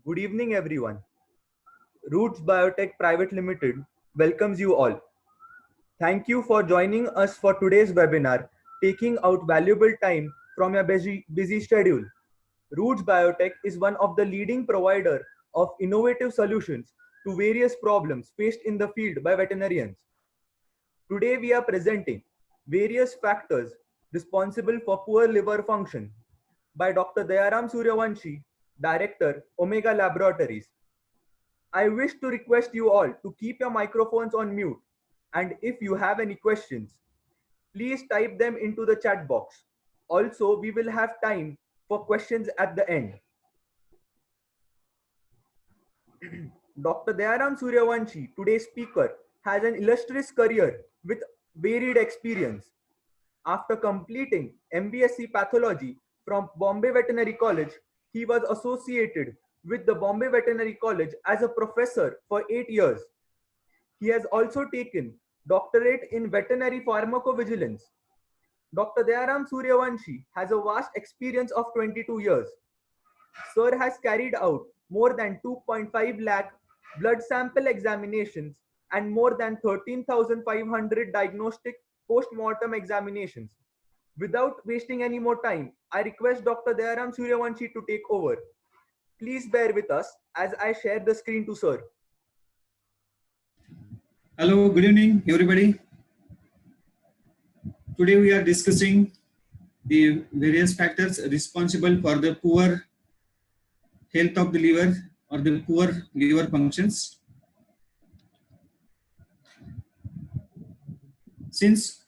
Good evening, everyone. Roots Biotech Private Limited welcomes you all. Thank you for joining us for today's webinar, taking out valuable time from your busy schedule. Roots Biotech is one of the leading provider of innovative solutions to various problems faced in the field by veterinarians. Today we are presenting various factors responsible for poor liver function by Dr. Dayaram Suryavanshi, Director, Omega Laboratories. I wish to request you all to keep your microphones on mute, and if you have any questions, please type them into the chat box. Also, we will have time for questions at the end. Dr. Dayaram Suryavanshi, today's speaker, has an illustrious career with varied experience. After completing MBSc Pathology from Bombay Veterinary College, he was associated with the Bombay Veterinary College as a professor for 8 years. He has also taken doctorate in veterinary pharmacovigilance. Dr. Dayaram Suryavanshi has a vast experience of 22 years. Sir has carried out more than 2.5 lakh blood sample examinations and more than 13,500 diagnostic post-mortem examinations. Without wasting any more time, I request Dr. Dayaram Suryavanshi to take over. Please bear with us as I share the screen to Sir. Hello, good evening, everybody. Today we are discussing the various factors responsible for the poor health of the liver or the poor liver functions. Since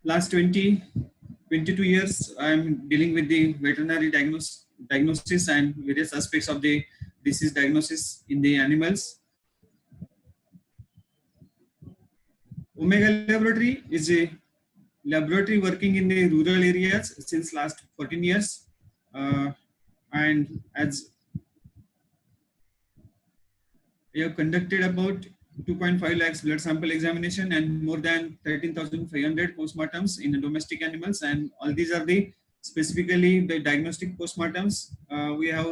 last 22 years, I am dealing with the veterinary diagnosis and various aspects of the disease diagnosis in the animals. Omega Laboratory is a laboratory working in the rural areas since last 14 years. And as we have conducted about 2.5 lakhs blood sample examination and more than 13,500 postmortems in the domestic animals, and all these are the specifically the diagnostic postmortems. We have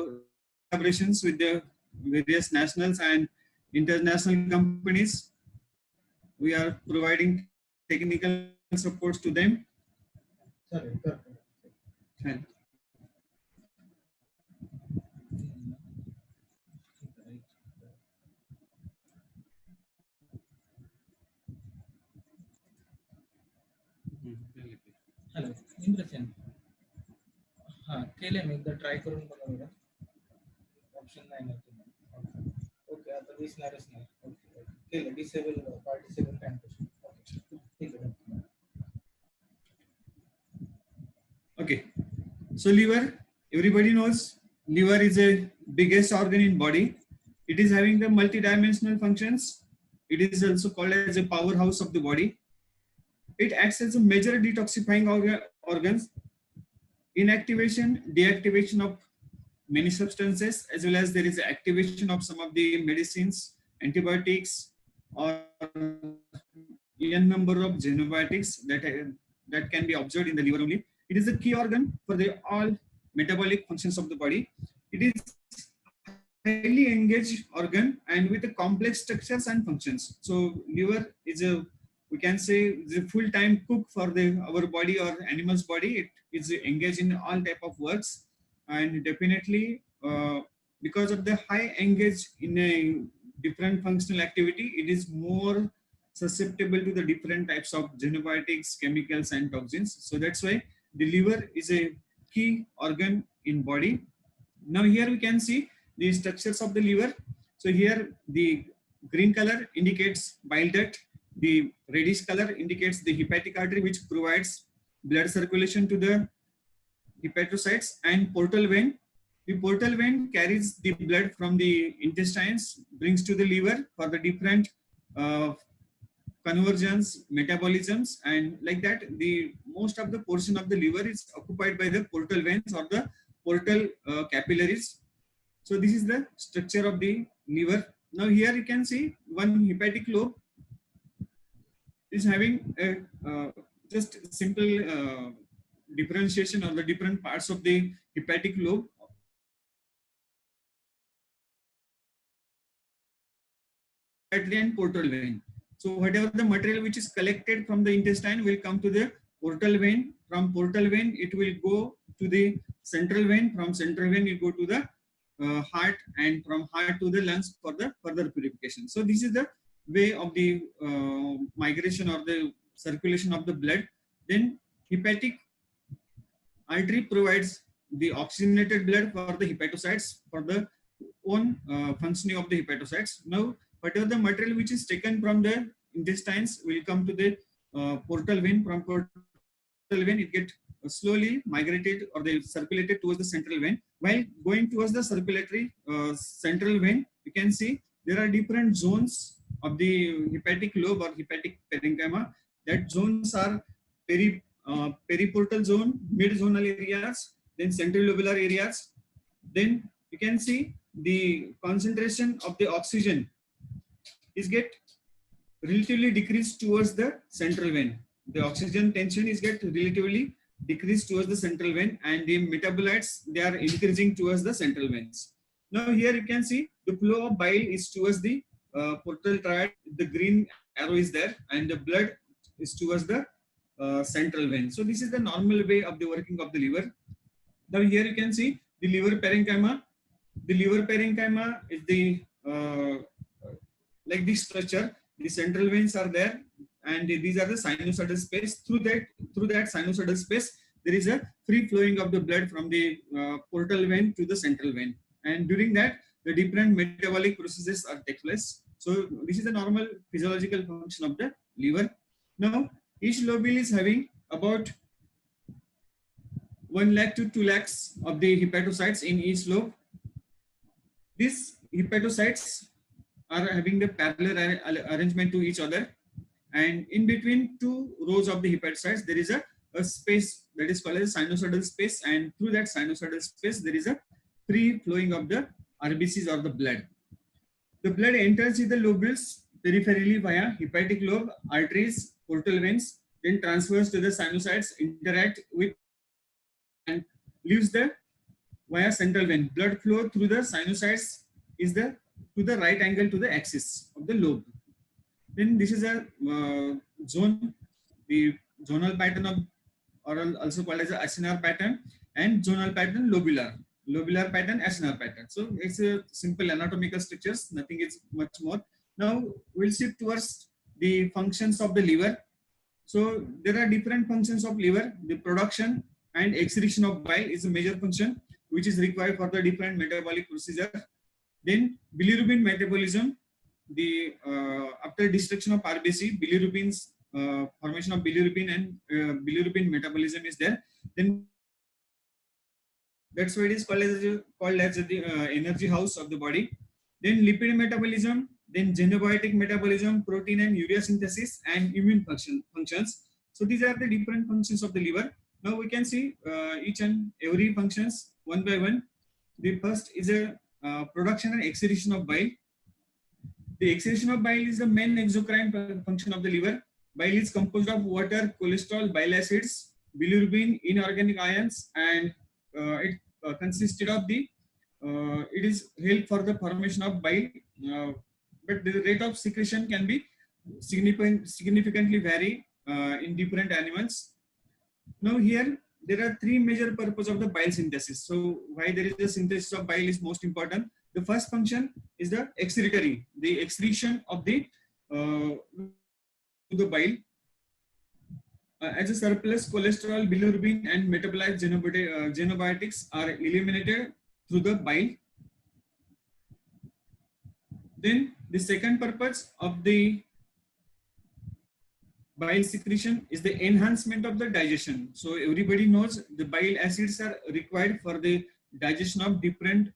collaborations with the various nationals and international companies. We are providing technical supports to them. Hello Indrasen हां केले मी एकदा try करून बघा बरं option नाही ना तुम्हाला okay आता दिसणारच नाही ओके केलं डिसेबल पार्टिसिपल कॅम्पस ओके ठीक आहे Okay, so liver, everybody knows liver is a biggest organ in body. It is having the multidimensional functions. It is also called as a powerhouse of the body. It acts as a major detoxifying organs, inactivation, deactivation of many substances, as well as there is activation of some of the medicines, antibiotics, or n number of xenobiotics that can be observed in the liver only. It is a key organ for the all metabolic functions of the body. It is highly engaged organ and with the complex structures and functions. So liver is a, we can say, the full-time cook for our body or animal's body. It is engaged in all type of works, and definitely because of the high engage in a different functional activity, it is more susceptible to the different types of xenobiotics, chemicals, and toxins. So that's why the liver is a key organ in body. Now here we can see the structures of the liver. So here the green color indicates bile duct, the reddish color indicates the hepatic artery which provides blood circulation to the hepatocytes, and portal vein. The portal vein carries the blood from the intestines, brings to the liver for the different conversions, metabolisms, and like that the most of the portion of the liver is occupied by the portal veins or the portal capillaries. So this is the structure of the liver. Now here you can see one hepatic lobe is having a just simple differentiation of the different parts of the hepatic lobe. artery and portal vein. So whatever the material which is collected from the intestine will come to the portal vein. From portal vein, it will go to the central vein. From central vein, it go to the heart, and from heart to the lungs for the further purification. So this is the way of the migration or the circulation of the blood. Then hepatic artery provides the oxygenated blood for the hepatocytes for the own functioning of the hepatocytes. Now, whatever the material which is taken from the intestines will come to the portal vein. From portal vein, it get slowly migrated or they circulated towards the central vein. While going towards the circulatory central vein, you can see there are different zones of the hepatic lobe or hepatic parenchyma. That zones are periportal zone, mid-zonal areas, then central lobular areas. Then you can see the concentration of the oxygen is get relatively decreased towards the central vein. The oxygen tension is get relatively decreased towards the central vein, and the metabolites, they are increasing towards the central veins. Now here you can see the flow of bile is towards the portal triad. The green arrow is there, and the blood is towards the central vein. So this is the normal way of the working of the liver. Now here you can see the liver parenchyma. The liver parenchyma is the like this structure. The central veins are there, and these are the sinusoidal space. Through that sinusoidal space, there is a free flowing of the blood from the portal vein to the central vein. And during that, the different metabolic processes are take place. So this is the normal physiological function of the liver. Now, each lobule is having about 1 lakh to 2 lakhs of the hepatocytes in each lobe. These hepatocytes are having the parallel arrangement to each other, and in between two rows of the hepatocytes there is a space that is called as sinusoidal space, and through that sinusoidal space there is a free flowing of the RBCs or the blood. The blood enters in the lobules peripherally via hepatic lobe, arteries, portal veins, then transfers to the sinusoids, interact with and leaves the via central vein. Blood flow through the sinusoids is to the right angle to the axis of the lobe. Then this is a zone, the zonal pattern of, or also called as a acinar pattern, and zonal pattern lobular pattern, acinar pattern. So it's a simple anatomical structures, nothing is much more. Now we'll shift towards the functions of the liver. So there are different functions of liver. The production and excretion of bile is a major function which is required for the different metabolic procedure. Then bilirubin metabolism, the after destruction of RBC, bilirubin's formation of bilirubin and bilirubin metabolism is there. Then that's why it is called as the energy house of the body. Then lipid metabolism, then xenobiotic metabolism, protein and urea synthesis, and immune functions. So these are the different functions of the liver. Now we can see each and every functions one by one. The first is a production and excretion of bile. The excretion of bile is the main exocrine function of the liver. Bile is composed of water, cholesterol, bile acids, bilirubin, inorganic ions, and it consisted of the it is help for the formation of bile, but the rate of secretion can be significantly vary in different animals. Now here there are three major purposes of the bile synthesis. So why there is a synthesis of bile is most important. The first function is the excretory, the excretion of the bile. As a surplus cholesterol, bilirubin, and metabolized xenobiotics are eliminated through the bile. Then the second purpose of the bile secretion is the enhancement of the digestion. So everybody knows the bile acids are required for the digestion of different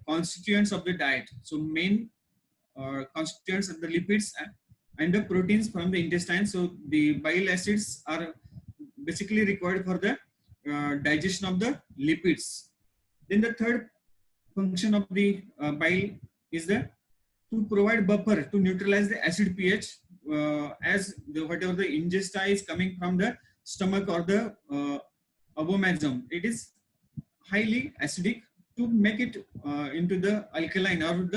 constituents of the diet. So main constituents are the lipids and the proteins from the intestine. So the bile acids are basically required for the digestion of the lipids. Then the third function of the bile is to provide buffer to neutralize the acid pH, as whatever the ingesta is coming from the stomach or the abomasum, it is highly acidic. To make it into the alkaline, or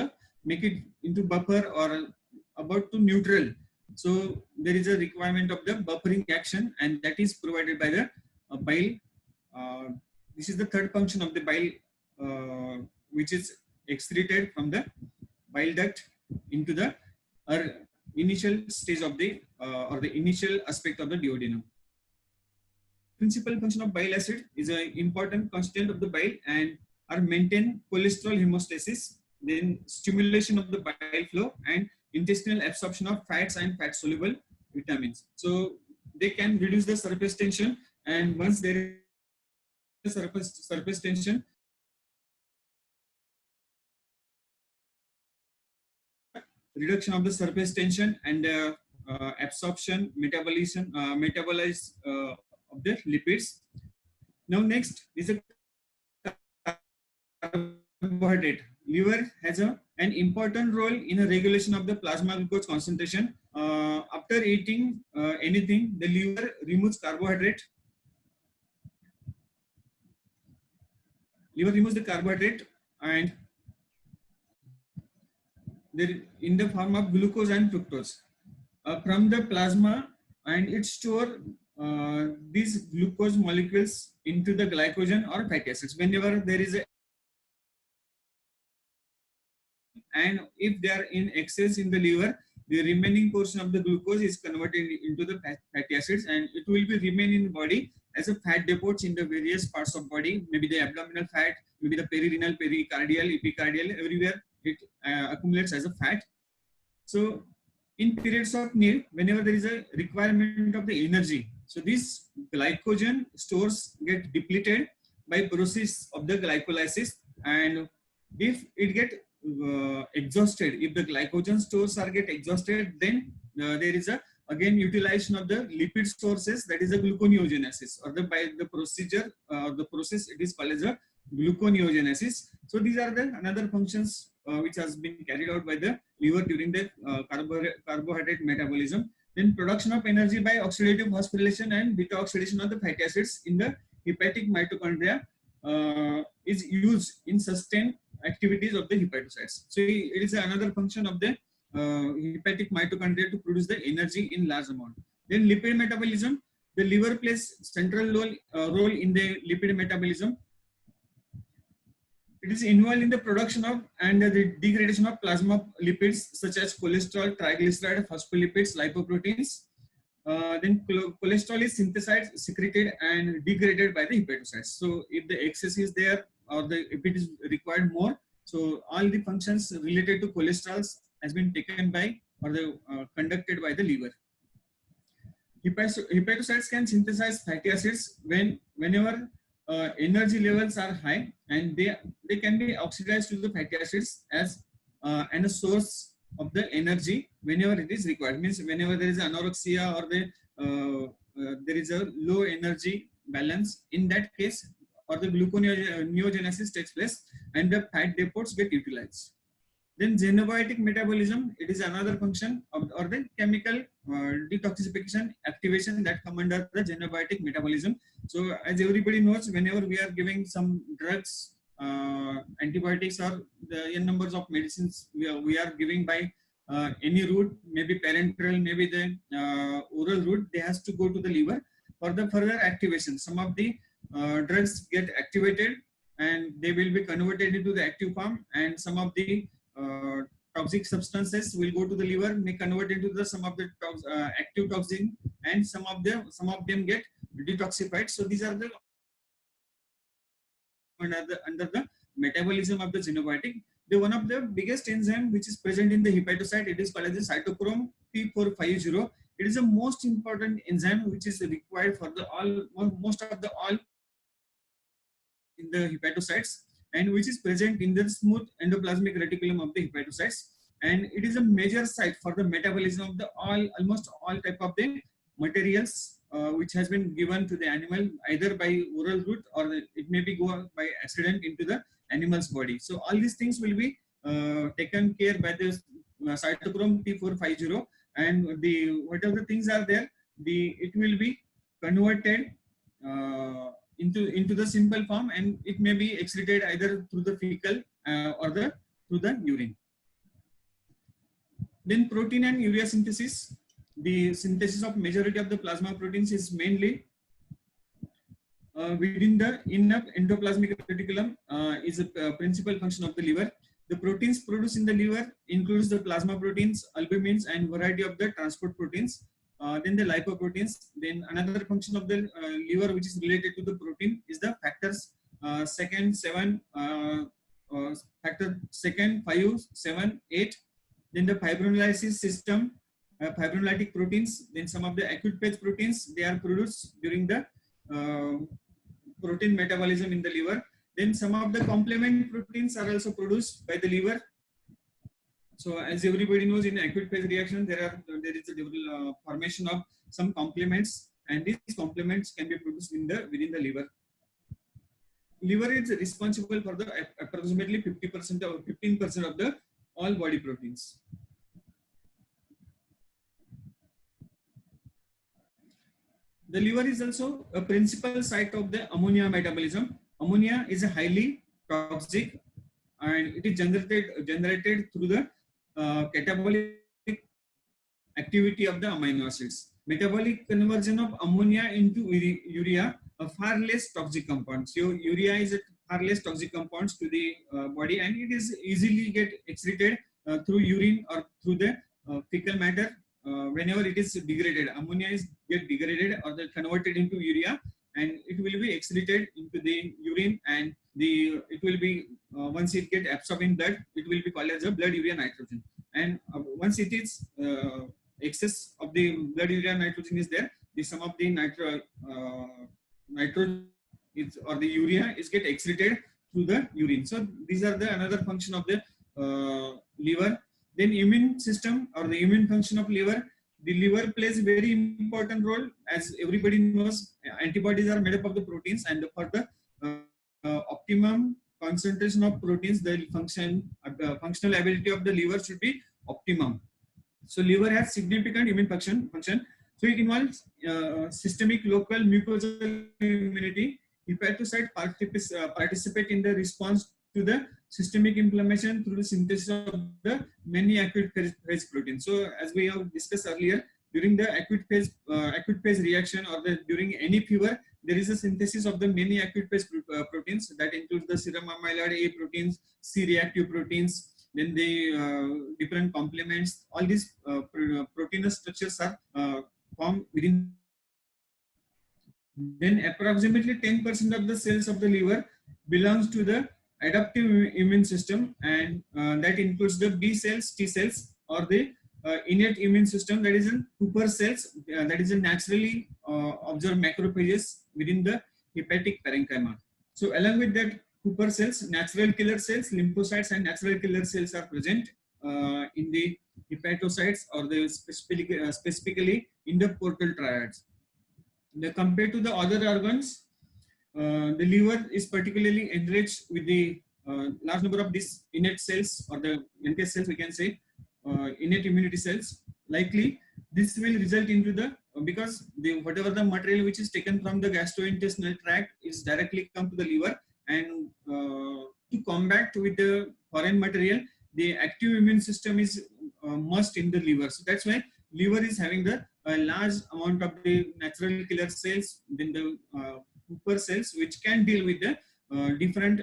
make it into buffer or about to neutral. So there is a requirement of the buffering action, and that is provided by the bile. This is the third function of the bile, which is excreted from the bile duct into the initial stage of the or the initial aspect of the duodenum. Principal function of bile acid is an important constituent of the bile and are maintain cholesterol hemostasis, then stimulation of the bile flow, and intestinal absorption of fats and fat soluble vitamins. So they can reduce the surface tension, and once there is surface tension, reduction of the surface tension and absorption, metabolize of the lipids. Now next is a carbohydrate. Liver has an important role in a regulation of the plasma glucose concentration. After eating anything, the liver removes carbohydrate. Liver removes the carbohydrate and in the form of glucose and fructose from the plasma, and it store these glucose molecules into the glycogen or fatty acids whenever there is a, and if they are in excess in the liver, the remaining portion of the glucose is converted into the fatty acids, and it will be remain in body as a fat depots in the various parts of body, maybe the abdominal fat, maybe the perirenal, pericardial, epicardial, everywhere it accumulates as a fat. So in periods of need, whenever there is a requirement of the energy, so this glycogen stores get depleted by process of the glycolysis, and if it get exhausted, if the glycogen stores are get exhausted, then there is a again utilization of the lipid sources, that is a gluconeogenesis, or by the procedure the process, it is called as a gluconeogenesis. So these are the another functions which has been carried out by the liver during the carbohydrate metabolism. Then production of energy by oxidative phosphorylation and beta oxidation of the fatty acids in the hepatic mitochondria is used in sustained activities of the hepatocytes. So it is another function of the hepatic mitochondria to produce the energy in large amount. Then lipid metabolism, the liver plays central role in the lipid metabolism. It is involved in the production of and the degradation of plasma lipids such as cholesterol, triglyceride, phospholipids, lipoproteins. Then cholesterol is synthesized, secreted, and degraded by the hepatocytes. So if the excess is there or if it is required more, so all the functions related to cholesterol has been taken by or conducted by the liver. Hepatocytes can synthesize fatty acids whenever energy levels are high, and they can be oxidized to the fatty acids as and a source of the energy whenever it is required. Means whenever there is anorexia or there is a low energy balance, in that case, or the gluconeogenesis takes place and the fat depots get utilized. Then xenobiotic metabolism, it is another function of or the chemical detoxification activation that come under the xenobiotic metabolism. So as everybody knows, whenever we are giving some drugs, antibiotics or the n numbers of medicines we are giving by any route, maybe parenteral, maybe the oral route, they has to go to the liver for the further activation. Some of the drugs get activated and they will be converted into the active form, and some of the toxic substances will go to the liver, may convert into the some of the active toxin, and some of them get detoxified. So these are the under the metabolism of the xenobiotic. The one of the biggest enzyme which is present in the hepatocyte, it is called as the cytochrome P450. It is the most important enzyme which is required for the most of the all in the hepatocytes, and which is present in the smooth endoplasmic reticulum of the hepatocytes, and it is a major site for the metabolism of the almost all type of the materials which has been given to the animal either by oral route or it may be go by accident into the animal's body. So all these things will be taken care by the cytochrome P450, and the whatever the things are there, it will be converted into the simple form, and it may be excreted either through the fecal or through the urine. Then protein and urea synthesis. The synthesis of majority of the plasma proteins is mainly within the endoplasmic reticulum is a principal function of the liver. The proteins produced in the liver includes the plasma proteins, albumins, and variety of the transport proteins. Then the lipoproteins. Then another function of the liver which is related to the protein is the factors factor second, 5, 7, 8. Then the fibrinolysis system, fibrinolytic proteins. Then some of the acute phase proteins, they are produced during the protein metabolism in the liver. Then some of the complement proteins are also produced by the liver. So as everybody knows, in acute phase reaction, there is a formation of some complements, and these complements can be produced within the liver. Liver is responsible for the approximately 50% or 15% of the all body proteins. The liver is also a principal site of the ammonia metabolism. Ammonia is a highly toxic, and it is generated through the catabolic activity of the amino acids. Metabolic conversion of ammonia into urea, a far less toxic compound. So urea is a far less toxic compounds to the body, and it is easily get excreted through urine or through the fecal matter. Whenever it is degraded, ammonia is get degraded or converted into urea, and it will be excreted into the urine, and it will be once it get absorbed in blood, it will be called as a blood urea nitrogen. And once it is excess of the blood urea nitrogen is there, the some of the nitrogen or the urea is get excreted through the urine. So these are the another function of the liver. Then immune system or the immune function of liver. The liver plays a very important role. As everybody knows, antibodies are made up of the proteins, and for the optimum concentration of proteins, the functional ability of the liver should be optimum. So liver has significant immune function. So it involves systemic local mucosal immunity. Hepatocytes participate in the response to the systemic inflammation through the synthesis of the many acute phase proteins. So as we have discussed earlier, during the acute phase reaction or during any fever, there is a synthesis of the many acute phase proteins that includes the serum amyloid A proteins, C-reactive proteins, then the different complements. All these proteinous structures are formed within. Then approximately 10% of the cells of the liver belongs to the adaptive immune system, and that includes the B cells, T cells, or the innate immune system, that is in Cooper cells, that is in naturally observed macrophages within the hepatic parenchyma. So along with that Cooper cells, natural killer cells, lymphocytes, and natural killer cells are present in the hepatocytes, or the specifically in the portal triads. Compared to the other organs, the liver is particularly enriched with the large number of these innate cells, or the NK cells, we can say, innate immunity cells. Likely, this will result into the, because whatever the material which is taken from the gastrointestinal tract is directly come to the liver, and to combat with the foreign material, the active immune system is must in the liver. So that's why liver is having the large amount of the natural killer cells, then the Cooper cells, which can deal with the different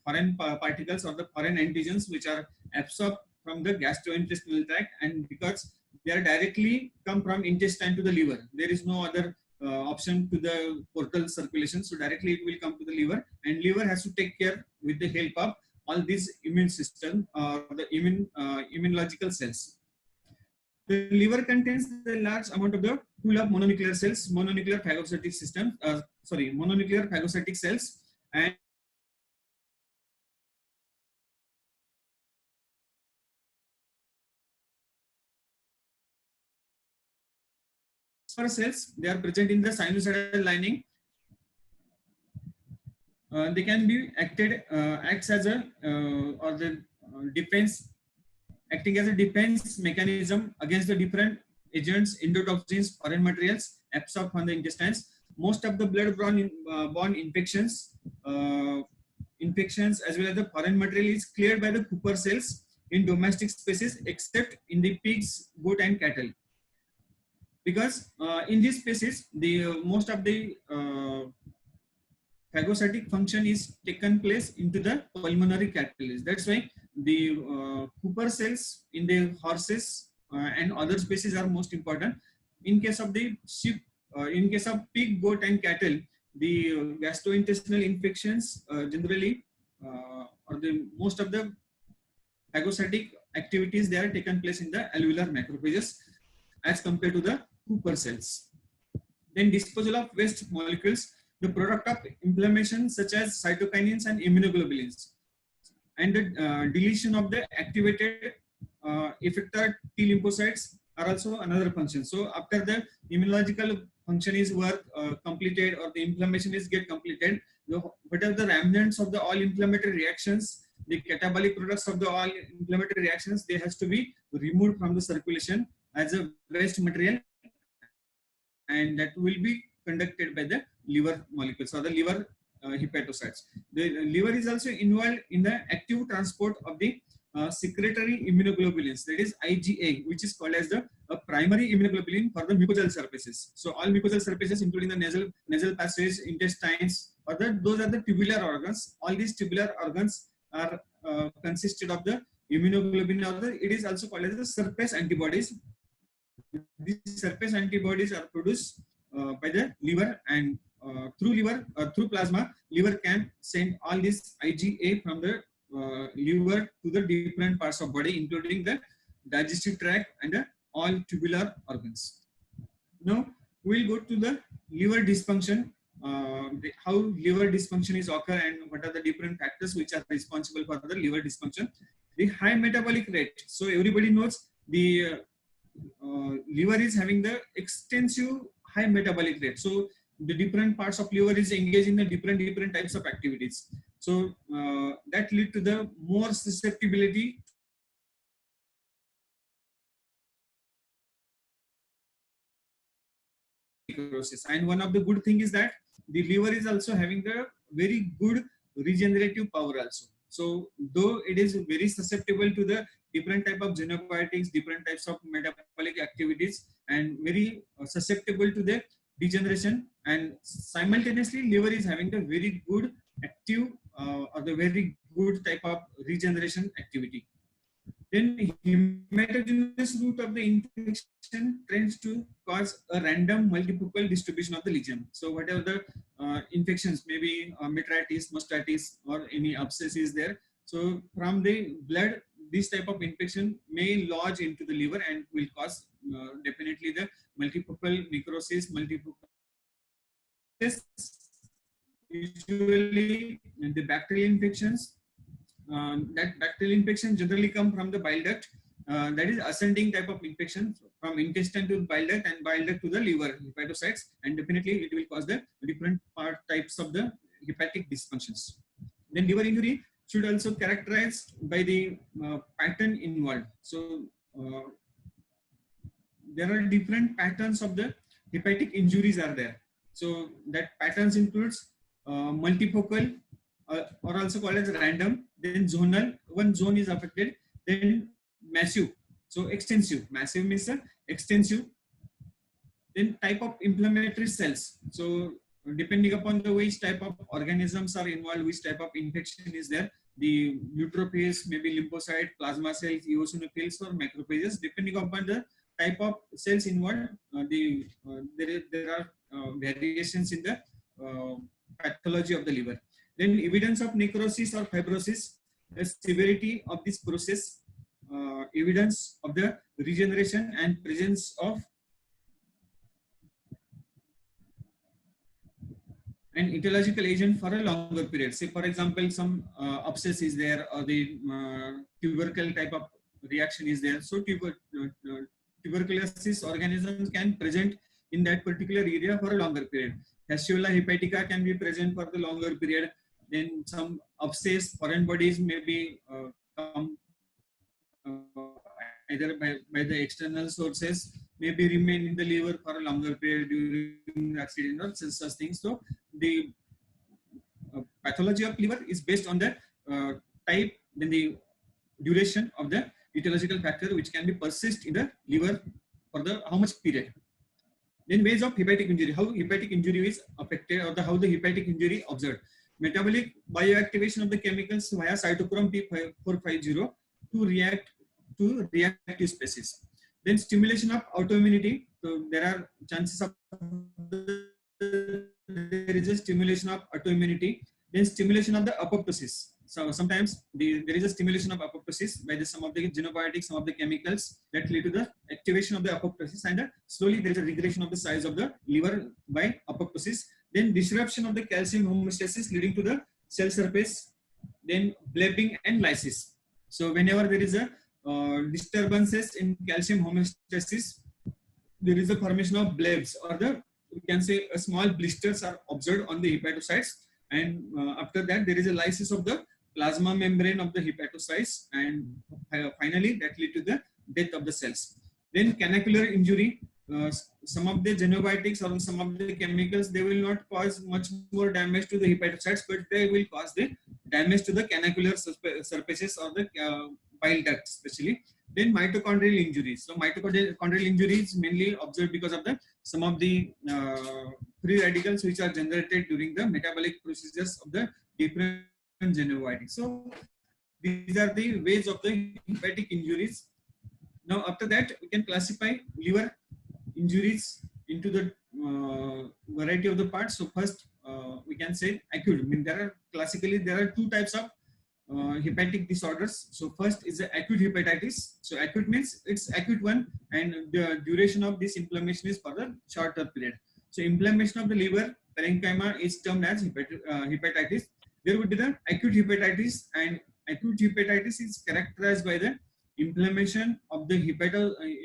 foreign particles or the foreign antigens which are absorbed from the gastrointestinal tract, and because they are directly come from intestine to the liver, there is no other option to the portal circulation, so directly it will come to the liver, and liver has to take care with the help of all these immune system or the immunological cells. The liver contains the large amount of the pool of mononuclear cells, mononuclear phagocytic cells, and cells, they are present in the sinusoidal lining. They can be acts as a defense, acting as a defense mechanism against the different agents, endotoxins, foreign materials absorbed from the intestines. Most of the blood-borne infections as well as the foreign material is cleared by the Cooper cells, in domestic species except in the pigs, goat, and cattle. Because in these species, the most of the phagocytic function is taken place into the pulmonary catalyst. That's why the Cooper cells in the horses and other species are most important. In case of the sheep, in case of pig, goat, and cattle, the gastrointestinal infections generally, or the most of the phagocytic activities, they are taken place in the alveolar macrophages as compared to the Cooper cells. Then disposal of waste molecules, the product of inflammation such as cytokinins and immunoglobulins, and the deletion of the activated effector T lymphocytes are also another function. So after the immunological function is completed, or the inflammation is get completed, whatever the remnants of the all inflammatory reactions, the catabolic products of the all inflammatory reactions, they has to be removed from the circulation as a waste material, and that will be conducted by the liver molecules or the liver hepatocytes. The liver is also involved in the active transport of the secretory immunoglobulins, that is IgA, which is called as the primary immunoglobulin for the mucosal surfaces. So all mucosal surfaces, including the nasal passage, intestines, or those are the tubular organs. All these tubular organs are consisted of the immunoglobulin, or it is also called as the surface antibodies. These surface antibodies are produced by the liver, and through plasma, liver can send all this IgA from the liver to the different parts of body, including the digestive tract and the all tubular organs. Now we'll go to the liver dysfunction, how liver dysfunction is occur, and what are the different factors which are responsible for the liver dysfunction. The high metabolic rate. So everybody knows the liver is having the extensive high metabolic rate. So the different parts of liver is engaged in the different types of activities. So that lead to the more susceptibility necrosis. And one of the good thing is that the liver is also having the very good regenerative power also. So though it is very susceptible to the different type of xenobiotics, different types of metabolic activities, and very susceptible to the degeneration, and simultaneously liver is having the very good active or the very good type of regeneration activity. Then hematogenous route of the infection tends to cause a random multifocal distribution of the lesion. So whatever the infections, maybe metritis, mastitis, or any abscess is there, so from the blood, this type of infection may lodge into the liver and will cause definitely the multifocal necrosis, multifocal. Usually the bacterial infections, that bacterial infection generally come from the bile duct, that is ascending type of infection from intestine to bile duct and bile duct to the liver hepatocytes, and definitely it will cause the different types of the hepatic dysfunctions. Then liver injury should also characterized by the pattern involved. So there are different patterns of the hepatic injuries are there. So that patterns includes multifocal, or also called as random, then zonal, one zone is affected, then massive, so extensive. Massive means extensive. Then type of inflammatory cells. So depending upon the which type of organisms are involved, which type of infection is there, the neutrophils, maybe lymphocyte, plasma cells, eosinophils, or macrophages, depending upon the type of cells involved, there are variations in the pathology of the liver. Then evidence of necrosis or fibrosis, the severity of this process, evidence of the regeneration and presence of an etiological agent for a longer period. Say for example, some abscess is there, or the tubercle type of reaction is there. So tuberculosis organisms can present in that particular area for a longer period. Fasciola hepatica can be present for the longer period. Then some abscess, foreign bodies may be come either by the external sources, maybe remain in the liver for a longer period during the accident or such things. So the pathology of liver is based on the type, then the duration of the etiological factor which can be persist in the liver for the how much period. Then ways of hepatic injury, how hepatic injury is affected, or how the hepatic injury observed. Metabolic bioactivation of the chemicals via cytochrome P450 to react to reactive species. Then stimulation of autoimmunity. So there are chances of there is a stimulation of autoimmunity. Then stimulation of the apoptosis. So sometimes there is a stimulation of apoptosis by some of the xenobiotics, some of the chemicals that lead to the activation of the apoptosis, and slowly there is a regression of the size of the liver by apoptosis. Then disruption of the calcium homeostasis leading to the cell surface, then blebbing and lysis. So whenever there is a disturbances in calcium homeostasis, there is a formation of blebs, or we can say a small blisters are observed on the hepatocytes, and after that there is a lysis of the plasma membrane of the hepatocytes, and finally that lead to the death of the cells. Then canacular injury. Some of the xenobiotics or some of the chemicals, they will not cause much more damage to the hepatocytes, but they will cause the damage to the canacular surfaces or the bile duct especially. Then mitochondrial injuries. So mitochondrial injuries mainly observed because of some of the free radicals which are generated during the metabolic procedures of the different xenobiotics. So these are the ways of the hepatic injuries. Now after that, we can classify liver injuries into the variety of the parts. So first we can say acute. I mean, classically there are two types of hepatic disorders. So first is the acute hepatitis. So acute means it's acute one, and the duration of this inflammation is for the shorter period. So inflammation of the liver parenchyma is termed as hepatitis. There would be the acute hepatitis, and acute hepatitis is characterized by the inflammation of the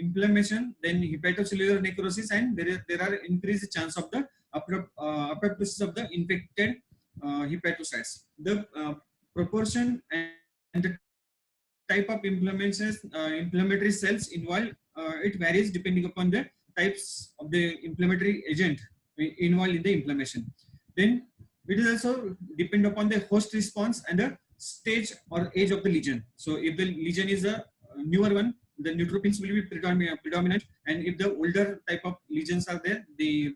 inflammation, then hepatocellular necrosis, and there are increased chance of the apoptosis of the infected hepatocytes. The proportion and the type of inflammatory cells involved, it varies depending upon the types of the inflammatory agent involved in the inflammation. Then it is also depend upon the host response and the stage or age of the lesion. So if the lesion is a newer one, the neutrophils will be predominant, and if the older type of lesions are there, the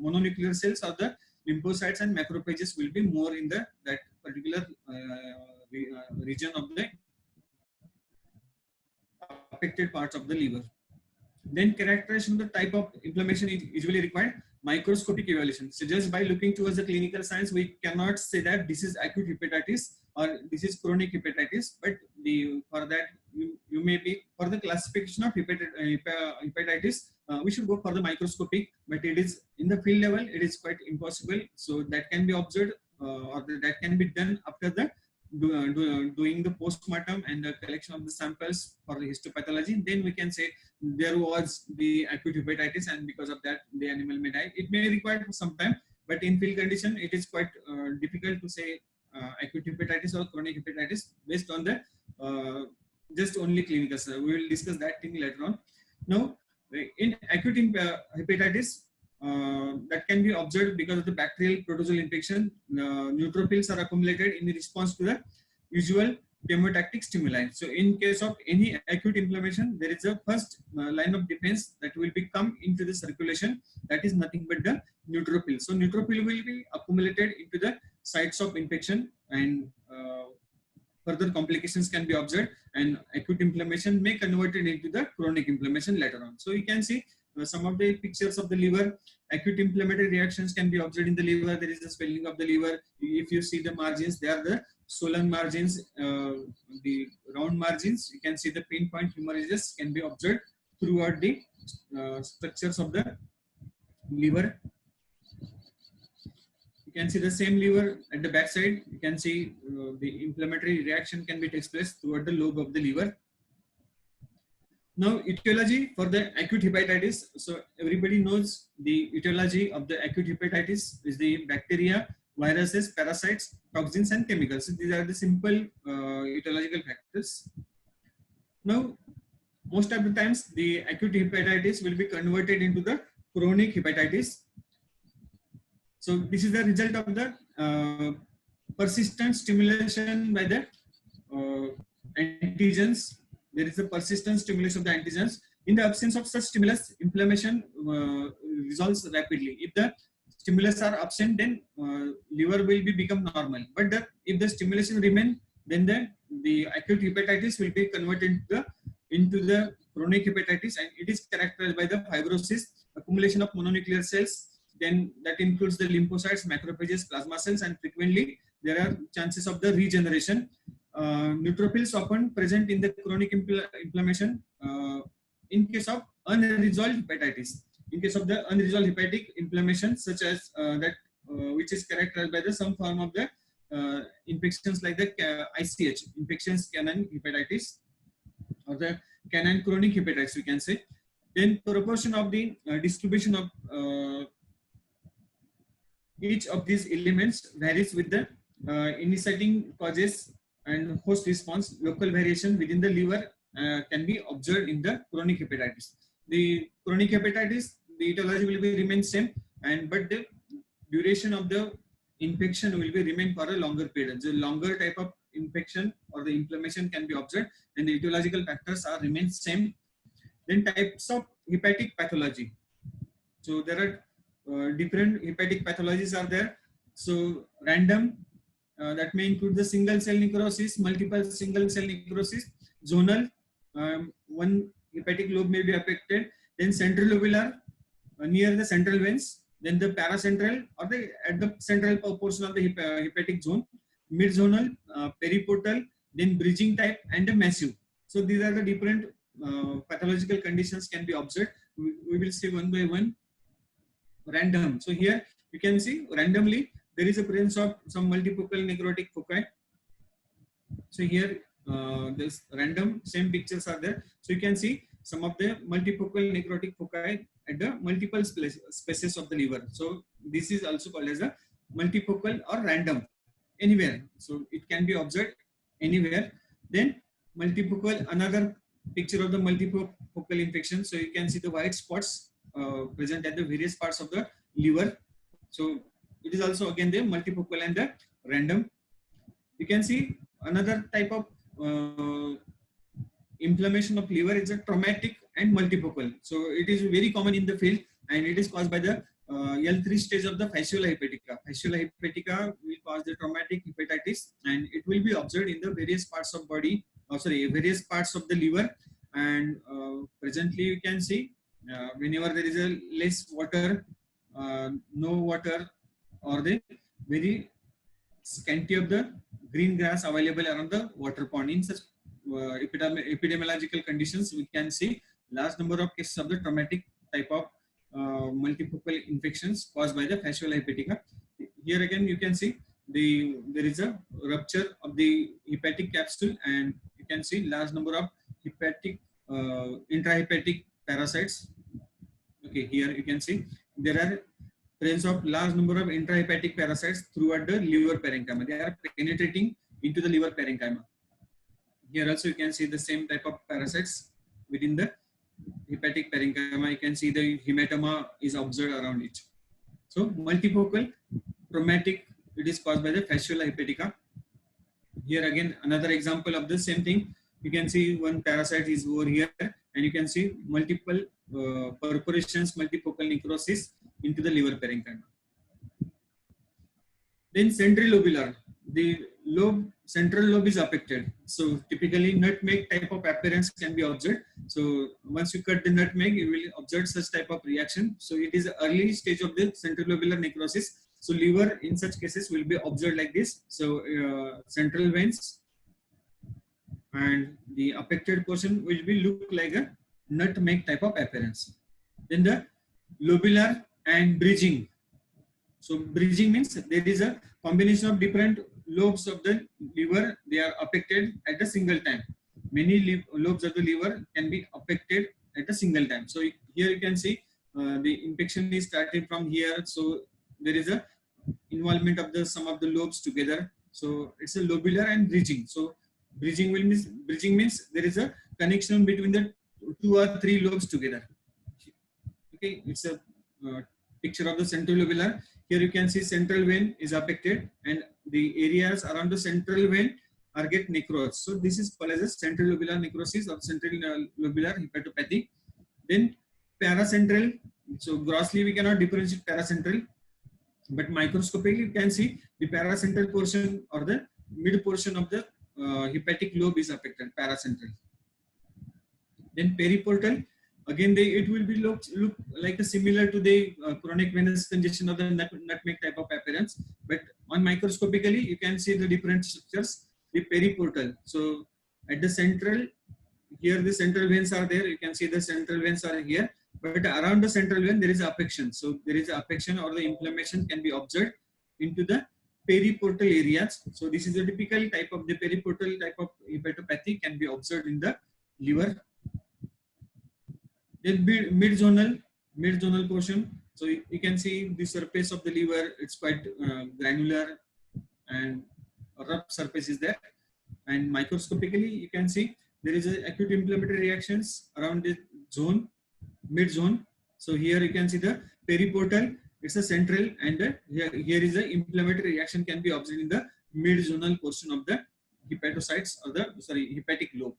mononuclear cells or the lymphocytes and macrophages will be more in that particular region of the affected parts of the liver. Then characterization of the type of inflammation is usually required microscopic evaluation. So just by looking towards the clinical signs, we cannot say that this is acute hepatitis or this is chronic hepatitis, but for that you may be, for the classification of hepatitis, we should go for the microscopic, but it is in the field level, it is quite impossible. So that can be observed or that can be done after the doing the postmortem and the collection of the samples for the histopathology. Then we can say there was the acute hepatitis, and because of that the animal may die. It may require for some time, but in field condition it is quite difficult to say acute hepatitis or chronic hepatitis based on the just only clinical. So we will discuss that thing later on. Now in acute hepatitis, that can be observed because of the bacterial protozoal infection. Neutrophils are accumulated in response to the usual chemotactic stimuli. So in case of any acute inflammation, there is a first line of defense that will be come into the circulation. That is nothing but the neutrophil. So neutrophil will be accumulated into the sites of infection, and further complications can be observed, and acute inflammation may convert it into the chronic inflammation later on. So you can see some of the pictures of the liver. Acute inflammatory reactions can be observed in the liver. There is a swelling of the liver. If you see the margins, they are the swollen margins, the round margins. You can see the pinpoint hemorrhages can be observed throughout the structures of the liver. You can see the same liver at the back side. You can see the inflammatory reaction can be takes place throughout the lobe of the liver. Now, etiology for the acute hepatitis. So everybody knows the etiology of the acute hepatitis is the bacteria, viruses, parasites, toxins, and chemicals. So these are the simple etiological factors. Now, most of the times the acute hepatitis will be converted into the chronic hepatitis. So this is the result of the persistent stimulation by the antigens. There is a persistent stimulus of the antigens. In the absence of such stimulus, inflammation resolves rapidly. If the stimulus are absent, then liver will become normal. But if the stimulation remain, then the acute hepatitis will be converted into the chronic hepatitis, and it is characterized by the fibrosis, accumulation of mononuclear cells. Then that includes the lymphocytes, macrophages, plasma cells, and frequently there are chances of the regeneration. Neutrophils often present in the chronic inflammation in case of unresolved hepatitis. In case of the unresolved hepatic inflammation, such as which is characterized by some form of the infections like the ICH, infections canine hepatitis, or the canine chronic hepatitis, we can say. Then proportion of the distribution of each of these elements varies with the initiating causes and host response. Local variation within the liver can be observed in the chronic hepatitis. The chronic hepatitis, the etiology will be remain same, but the duration of the infection will be remain for a longer period. The longer type of infection or the inflammation can be observed, and the etiological factors are remain same. Then types of hepatic pathology. So there are different hepatic pathologies are there. So random, that may include the single cell necrosis, multiple single cell necrosis, zonal, one hepatic lobe may be affected, then central lobular, near the central veins, then the paracentral or at the central portion of the hepatic zone, mid-zonal, periportal, then bridging type, and the massive. So these are the different pathological conditions can be observed. We will see one by one. Random. So here you can see randomly there is a presence of some multifocal necrotic foci. So here this random same pictures are there. So you can see some of the multifocal necrotic foci at the multiple spaces of the liver. So this is also called as a multifocal or random, anywhere. So it can be observed anywhere. Then multifocal, another picture of the multifocal infection. So you can see the white spots present at the various parts of the liver. So it is also again the multifocal and the random. You can see another type of inflammation of liver is a traumatic and multifocal. So it is very common in the field, and it is caused by the L3 stage of the fasciole hepatica. Fasciole hepatica will cause the traumatic hepatitis, and it will be observed in the various parts of body, various parts of the liver. And presently you can see whenever there is a less water, no water, or the very scanty of the green grass available around the water pond, in such epidemiological conditions, we can see large number of cases of the traumatic type of multifocal infections caused by the fasciole hepatica. Here again you can see there is a rupture of the hepatic capsule, and you can see large number of hepatic intrahepatic parasites. Okay, here you can see there are presence of large number of intrahepatic parasites throughout the liver parenchyma. They are penetrating into the liver parenchyma. Here also you can see the same type of parasites within the hepatic parenchyma. You can see the hematoma is observed around it. So multifocal traumatic, it is caused by the fasciole hepatica. Here again another example of the same thing. You can see one parasite is over here, and you can see multiple perforations, multifocal necrosis into the liver parenchyma. Then central lobular, the central lobe is affected. So typically nutmeg type of appearance can be observed. So once you cut the nutmeg, you will observe such type of reaction. So it is the early stage of the central lobular necrosis. So liver in such cases will be observed like this. So central veins, and the affected portion will be look like a nutmeg type of appearance. Then the lobular and bridging. So bridging means there is a combination of different lobes of the liver. They are affected at a single time. Many lobes of the liver can be affected at a single time. So here you can see the infection is starting from here. So there is a involvement of some of the lobes together. So it's a lobular and bridging. So bridging means there is a connection between the 2 or 3 lobes together. Okay, it's a picture of the central lobular. Here you can see central vein is affected, and the areas around the central vein or get necrosed. So this is called as a central lobular necrosis or central lobular hepatopathy. Then paracentral. So grossly we cannot differentiate paracentral, but microscopically you can see the paracentral portion or the mid portion of the hepatic lobe is affected, paracentral. Then periportal, again it will be look like a similar to the chronic venous congestion or the nutmeg type of appearance, but on microscopically you can see the different structures. The periportal, so at the central, here the central veins are there, you can see the central veins are here, but around the central vein there is affection. So there is affection or the inflammation can be observed into the periportal areas. So this is a typical type of the periportal type of hepatopathy can be observed in the liver. Then mid-zonal portion. So you can see the surface of the liver, it's quite granular and a rough surface is there. And microscopically, you can see there is a acute inflammatory reactions around the zone, mid-zone. So here you can see the periportal, it's a central, and here is the inflammatory reaction can be observed in the mid-zonal portion of the hepatocytes or the hepatic lobe.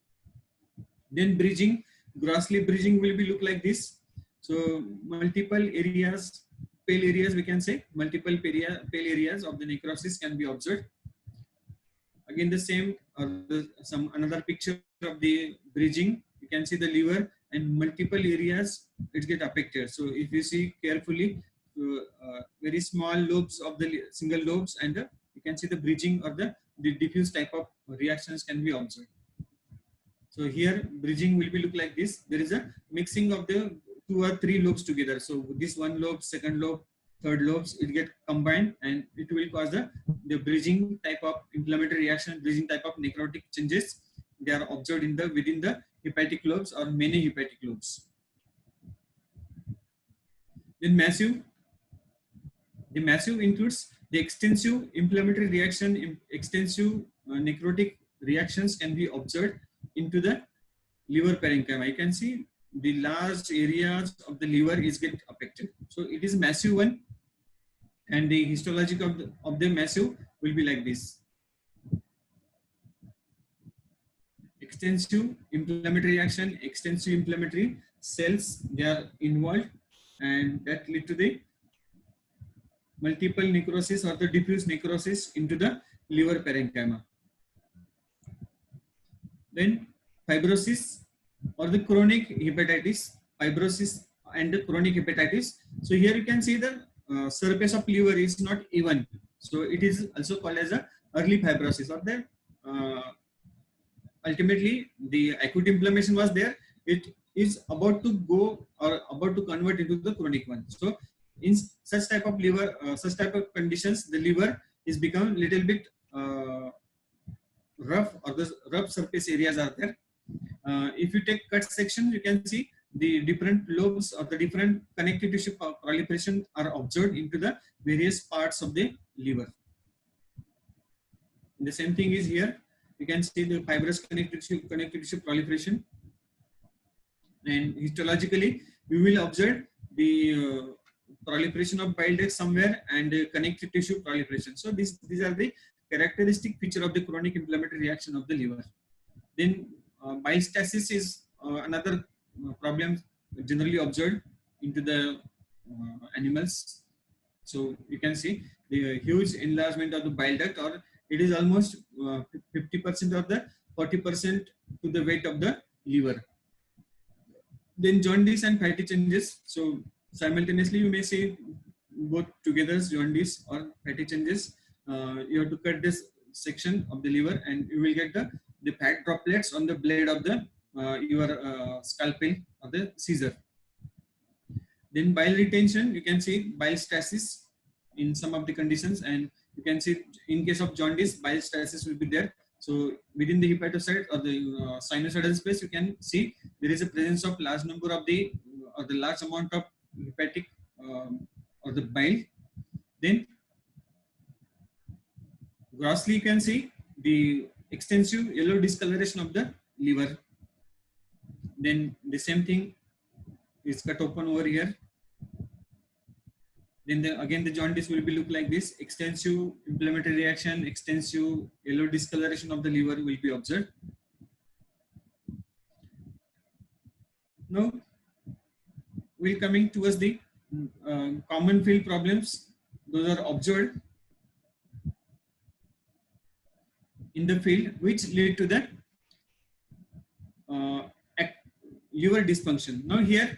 Then bridging, grossly bridging will be look like this. So multiple areas, pale areas we can say, multiple pale areas of the necrosis can be observed. Again the same, some another picture of the bridging, you can see the liver and multiple areas it get affected. So if you see carefully, very small lobes of the single lobes, and you can see the bridging or the diffuse type of reactions can be observed. So here bridging will be look like this. There is a mixing of the 2 or 3 lobes together. So this one lobe, second lobe, third lobes, it get combined and it will cause the bridging type of inflammatory reaction, bridging type of necrotic changes. They are observed in the within the hepatic lobes or many hepatic lobes. Then massive. The massive includes the extensive inflammatory reaction, extensive necrotic reactions can be observed into the liver parenchyma. You can see the large areas of the liver is get affected. So it is massive one, and the histologic of the massive will be like this. Extensive inflammatory reaction, extensive inflammatory cells, they are involved, and that lead to the multiple necrosis or the diffuse necrosis into the liver parenchyma. Then fibrosis or the chronic hepatitis, fibrosis and the chronic hepatitis. So here you can see the surface of liver is not even. So it is also called as a early fibrosis, or the ultimately the acute inflammation was there. It is about to go or about to convert into the chronic one. So in such type of liver, such type of conditions, the liver is become little bit rough, or the rough surface areas are there. If you take cut section, you can see the different lobes or the different connective tissue proliferation are observed into the various parts of the liver. The same thing is here. You can see the fibrous connective tissue proliferation, and histologically we will observe the proliferation of bile ducts somewhere and connective tissue proliferation. So these are the characteristic feature of the chronic inflammatory reaction of the liver. Then bile stasis is another problem generally observed into the animals. So you can see the huge enlargement of the bile duct, or it is almost 50% of the 40% to the weight of the liver. Then jaundice and fatty changes. So simultaneously you may see both together, jaundice or fatty changes. You have to cut this section of the liver and you will get the fat droplets on the blade of the your scalpel or the scissor. Then bile retention, you can see bile stasis in some of the conditions, and you can see in case of jaundice, bile stasis will be there. So within the hepatocyte or the sinusoidal space, you can see there is a presence of large number of the or the large amount of hepatic or the bile. Then grossly you can see the extensive yellow discoloration of the liver. Then the same thing is cut open over here. Then again the jaundice will be look like this: extensive inflammatory reaction, extensive yellow discoloration of the liver will be observed. Now we're coming towards the common field problems. Those are observed in the field which lead to the liver dysfunction. Now here,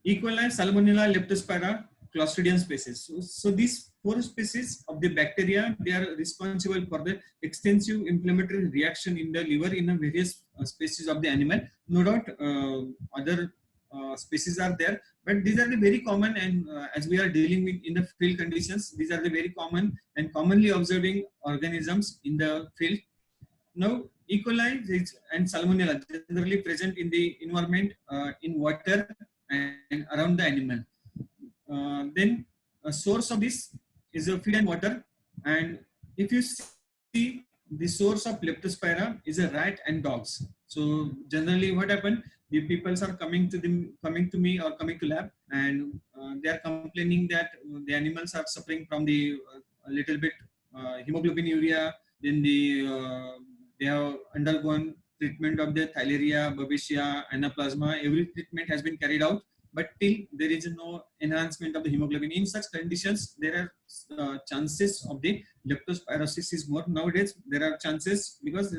E. coli, Salmonella, Leptospira, Clostridium species. So these 4 species of the bacteria, they are responsible for the extensive inflammatory reaction in the liver in a various species of the animal. No doubt other species are there, but these are the very common, and as we are dealing with in the field conditions, these are the very common and commonly observing organisms in the field. Now, E. coli and Salmonella generally present in the environment, in water and around the animal. Then a source of this is a feed and water, and if you see, the source of Leptospira is a rat and dogs. So generally what happened, the people are coming to me or coming to lab, and they are complaining that the animals are suffering from the a little bit hemoglobinuria. Then they have undergone treatment of the Theileria, Babesia, Anaplasma. Every treatment has been carried out, but till there is no enhancement of the hemoglobin. In such conditions, there are chances of the leptospirosis is more. Nowadays, there are chances because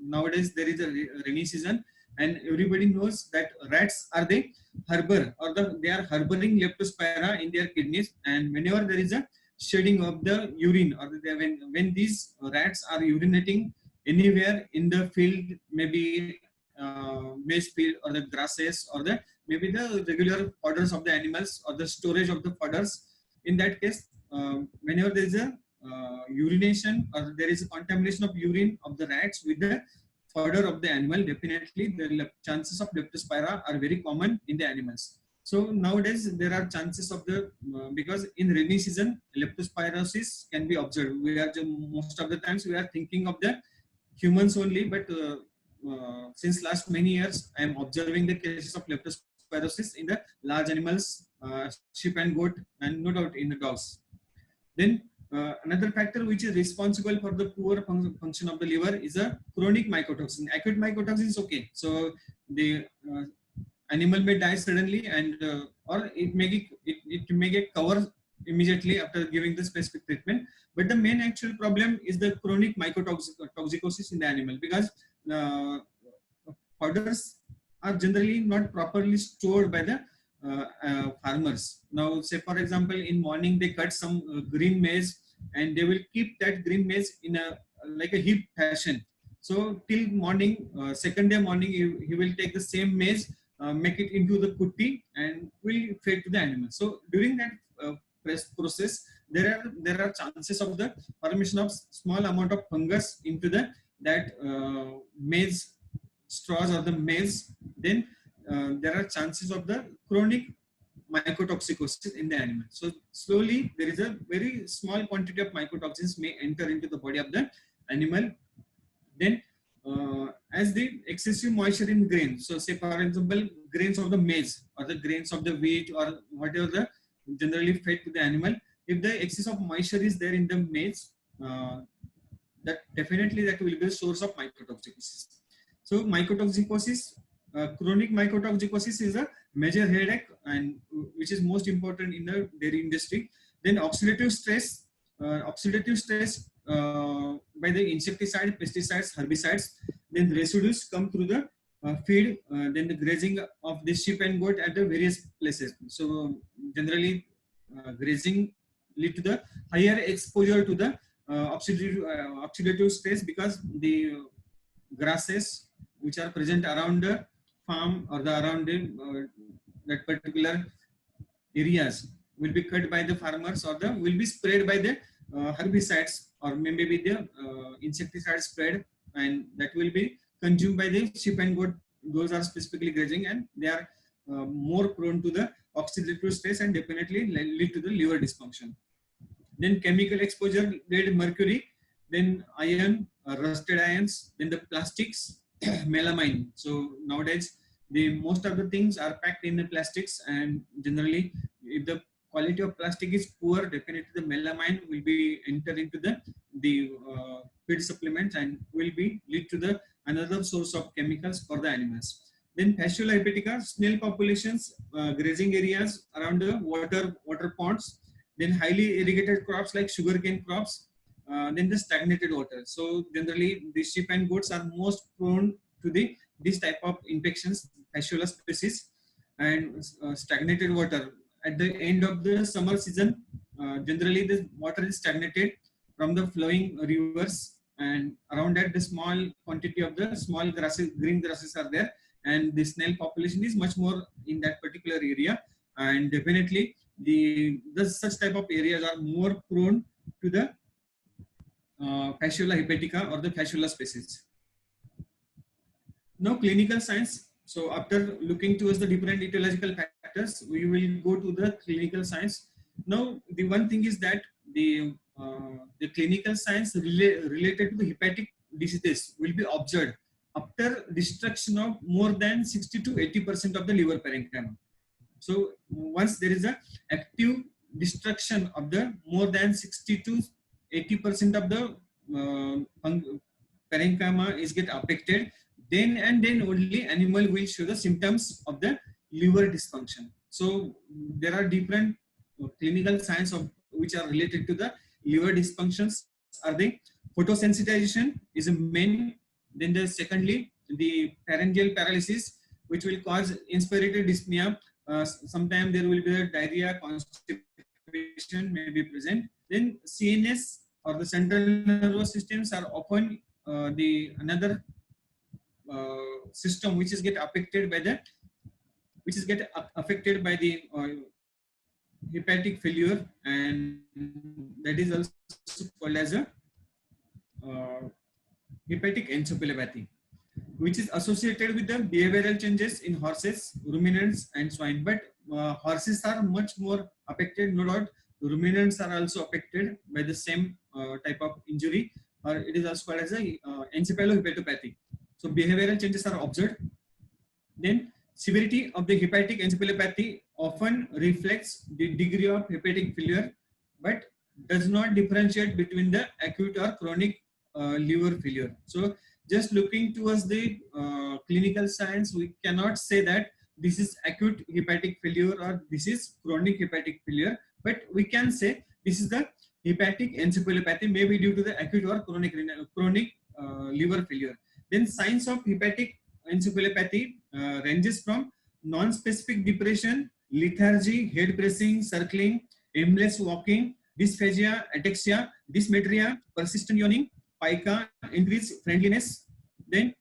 nowadays there is a rainy season, and everybody knows that rats are the harbor, or they are harboring leptospira in their kidneys, and whenever there is a shedding of the urine, or when these rats are urinating anywhere in the field, maybe maize field or the grasses or the maybe the regular fodders of the animals or the storage of the fodders. In that case, whenever there is a urination or there is a contamination of urine of the rats with the fodder of the animal, definitely the chances of leptospira are very common in the animals. So nowadays there are chances of the because in rainy season leptospirosis can be observed. We are most of the times we are thinking of the humans only, but since last many years I am observing the cases of leptospirosis in the large animals, sheep and goat, and no doubt in the dogs. Then another factor which is responsible for the poor function of the liver is a chronic mycotoxin. Acute mycotoxin is okay, so the animal may die suddenly, and or it may get covered immediately after giving the specific treatment. But the main actual problem is the chronic mycotoxicosis in the animal, because powders are generally not properly stored by the farmers. Now, say for example, in morning they cut some green maize, and they will keep that green maize in a like a heap fashion. So till morning, second day morning, he will take the same maize, make it into the putti, and will feed to the animal. So during that process, there are chances of the formation of small amount of fungus into that maize straws or the maize. Then there are chances of the chronic mycotoxicosis in the animal. So slowly there is a very small quantity of mycotoxins may enter into the body of the animal. Then as the excessive moisture in grain, so say for example grains of the maize or the grains of the wheat or whatever the generally fed to the animal, if the excess of moisture is there in the maize, that definitely that will be a source of mycotoxicosis. So mycotoxicosis, chronic mycotoxicosis is a major headache, and which is most important in the dairy industry. Then oxidative stress by the insecticide, pesticides, herbicides. Then residues come through the feed, then the grazing of the sheep and goat at the various places. So generally grazing lead to the higher exposure to the oxidative stress, because the grasses which are present around the farm or the around the, that particular areas will be cut by the farmers, or the will be sprayed by the herbicides, or maybe with the insecticide spread, and that will be consumed by the sheep and goat. Those are specifically grazing, and they are more prone to the oxidative stress and definitely lead to the liver dysfunction. Then chemical exposure lead mercury, then iron, rusted ions, then the plastics, melamine. So nowadays the most of the things are packed in the plastics, and generally if the quality of plastic is poor, definitely the melamine will be enter into the feed supplements and will be lead to the another source of chemicals for the animals. Then Fasciola hepatica, snail populations, grazing areas around the water ponds, then highly irrigated crops like sugarcane crops, then the stagnated water. So generally, the sheep and goats are most prone to this type of infections, Fasciola species, and stagnated water. At the end of the summer season, generally the water is stagnated from the flowing rivers, and around that the small quantity of the small grasses, green grasses are there, and the snail population is much more in that particular area, and definitely the such type of areas are more prone to the Fasciola hepatica or the Fasciola species. Now clinical science. So after looking towards the different etiological factors, we will go to the clinical science. Now the one thing is that the clinical science related to the hepatic diseases will be observed after destruction of more than 60 to 80% of the liver parenchyma. So once there is a active destruction of the more than 60 to 80% of the parenchyma is get affected, then and then only animal will show the symptoms of the liver dysfunction. So there are different clinical signs of which are related to the liver dysfunctions. Are they photosensitization is a main, then the secondly the pharyngeal paralysis which will cause inspiratory dyspnea. Sometimes there will be a diarrhea, constipation may be present. Then CNS or the central nervous systems are often the another system which is get affected by the hepatic failure, and that is also called as a hepatic encephalopathy, which is associated with the behavioral changes in horses, ruminants, and swine. But horses are much more affected, no doubt. Ruminants are also affected by the same type of injury, or it is also called as a encephalopathy. So behavioral changes are observed. Then severity of the hepatic encephalopathy often reflects the degree of hepatic failure, but does not differentiate between the acute or chronic liver failure. So just looking towards the clinical science, we cannot say that this is acute hepatic failure or this is chronic hepatic failure, but we can say this is the hepatic encephalopathy, maybe due to the acute or chronic liver failure. Then signs of hepatic encephalopathy ranges from non-specific depression, lethargy, head pressing, circling, aimless walking, dysphagia, ataxia, dysmetria, persistent yawning, pica, increased friendliness, then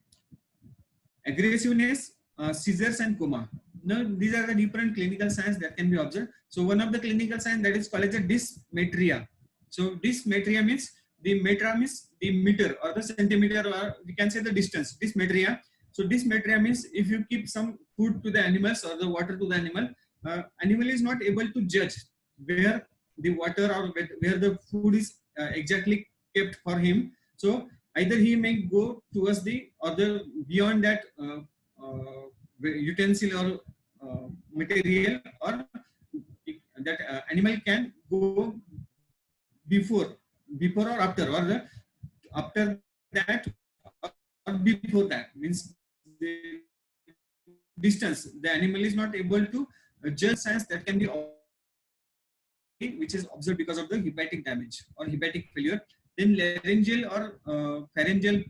aggressiveness, seizures, and coma. Now, these are the different clinical signs that can be observed. So, one of the clinical signs that is called as a dysmetria. So, dysmetria means the metra means the meter or the centimeter, or we can say the distance. Dysmetria. So, dysmetria means if you keep some food to the animals or the water to the animal, animal is not able to judge where the water or where the food is exactly kept for him. So either he may go towards the other beyond that utensil or material, or that animal can go before or after, or after that or before that, means the distance. The animal is not able to judge signs that can be which is observed because of the hepatic damage or hepatic failure. Then laryngeal or pharyngeal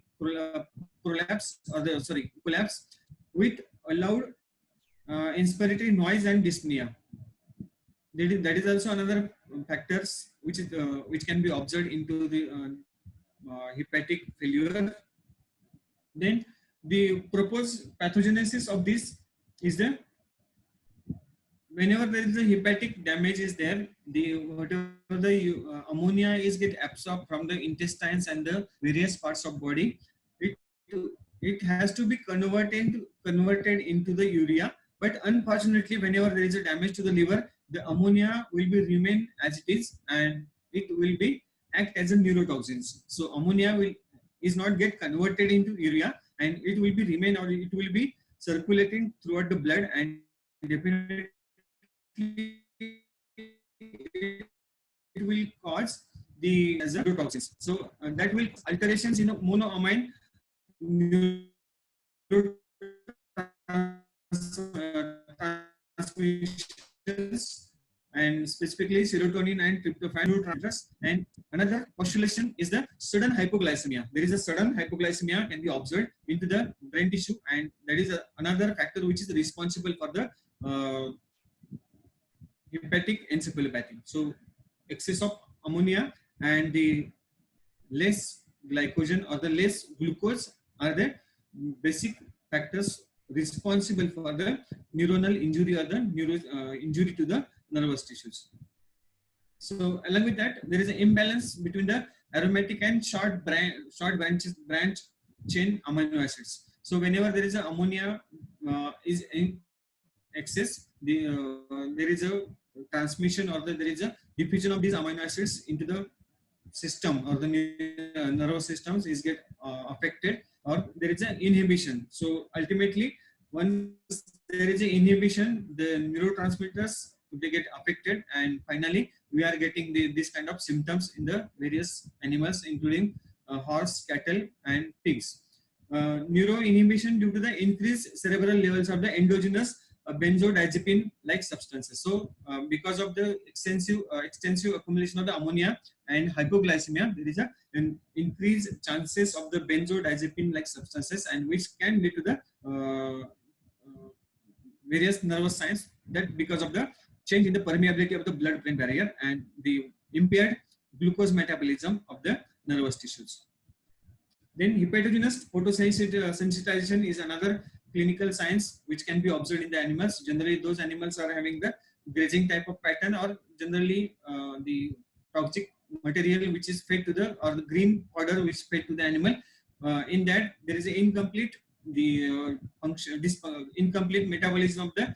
collapse with a loud inspiratory noise and dyspnea. That is also another factors which can be observed into the hepatic failure. Then the proposed pathogenesis of this is the whenever there is a hepatic damage is there, whatever the ammonia is get absorbed from the intestines and the various parts of body, it has to be converted into the urea. But unfortunately, whenever there is a damage to the liver, the ammonia will be remain as it is, and it will be act as a neurotoxins. So ammonia is not get converted into urea, and it will be remain, or it will be circulating throughout the blood, and definitely it will cause the neurotoxins. So that will alterations in monoamine neurotransmissions, and specifically serotonin and tryptophan neurotransmitters. And another postulation is the sudden hypoglycemia. There is a sudden hypoglycemia can be observed into the brain tissue, and that is another factor which is responsible for the hepatic encephalopathy. So excess of ammonia and the less glycogen or the less glucose are the basic factors responsible for the neuronal injury or the injury to the nervous tissues. So along with that, there is an imbalance between the aromatic and short branch chain amino acids. So whenever there is a ammonia is in excess, there is a transmission or there is a diffusion of these amino acids into the system, or the nervous systems is get affected, or there is an inhibition. So ultimately, once there is an inhibition, the neurotransmitters they get affected, and finally we are getting this kind of symptoms in the various animals, including horse, cattle, and pigs. Neuro inhibition due to the increased cerebral levels of the endogenous benzodiazepine like substances. So because of the extensive accumulation of the ammonia and hypoglycemia, there is an increased chances of the benzodiazepine like substances, and which can lead to the various nervous signs, that because of the change in the permeability of the blood brain barrier and the impaired glucose metabolism of the nervous tissues. Then hepatogenous photosensitization is another clinical signs which can be observed in the animals. Generally, those animals are having the grazing type of pattern, or generally the toxic material which is fed to the, or the green powder which is fed to the animal. In that, there is an incomplete incomplete metabolism of the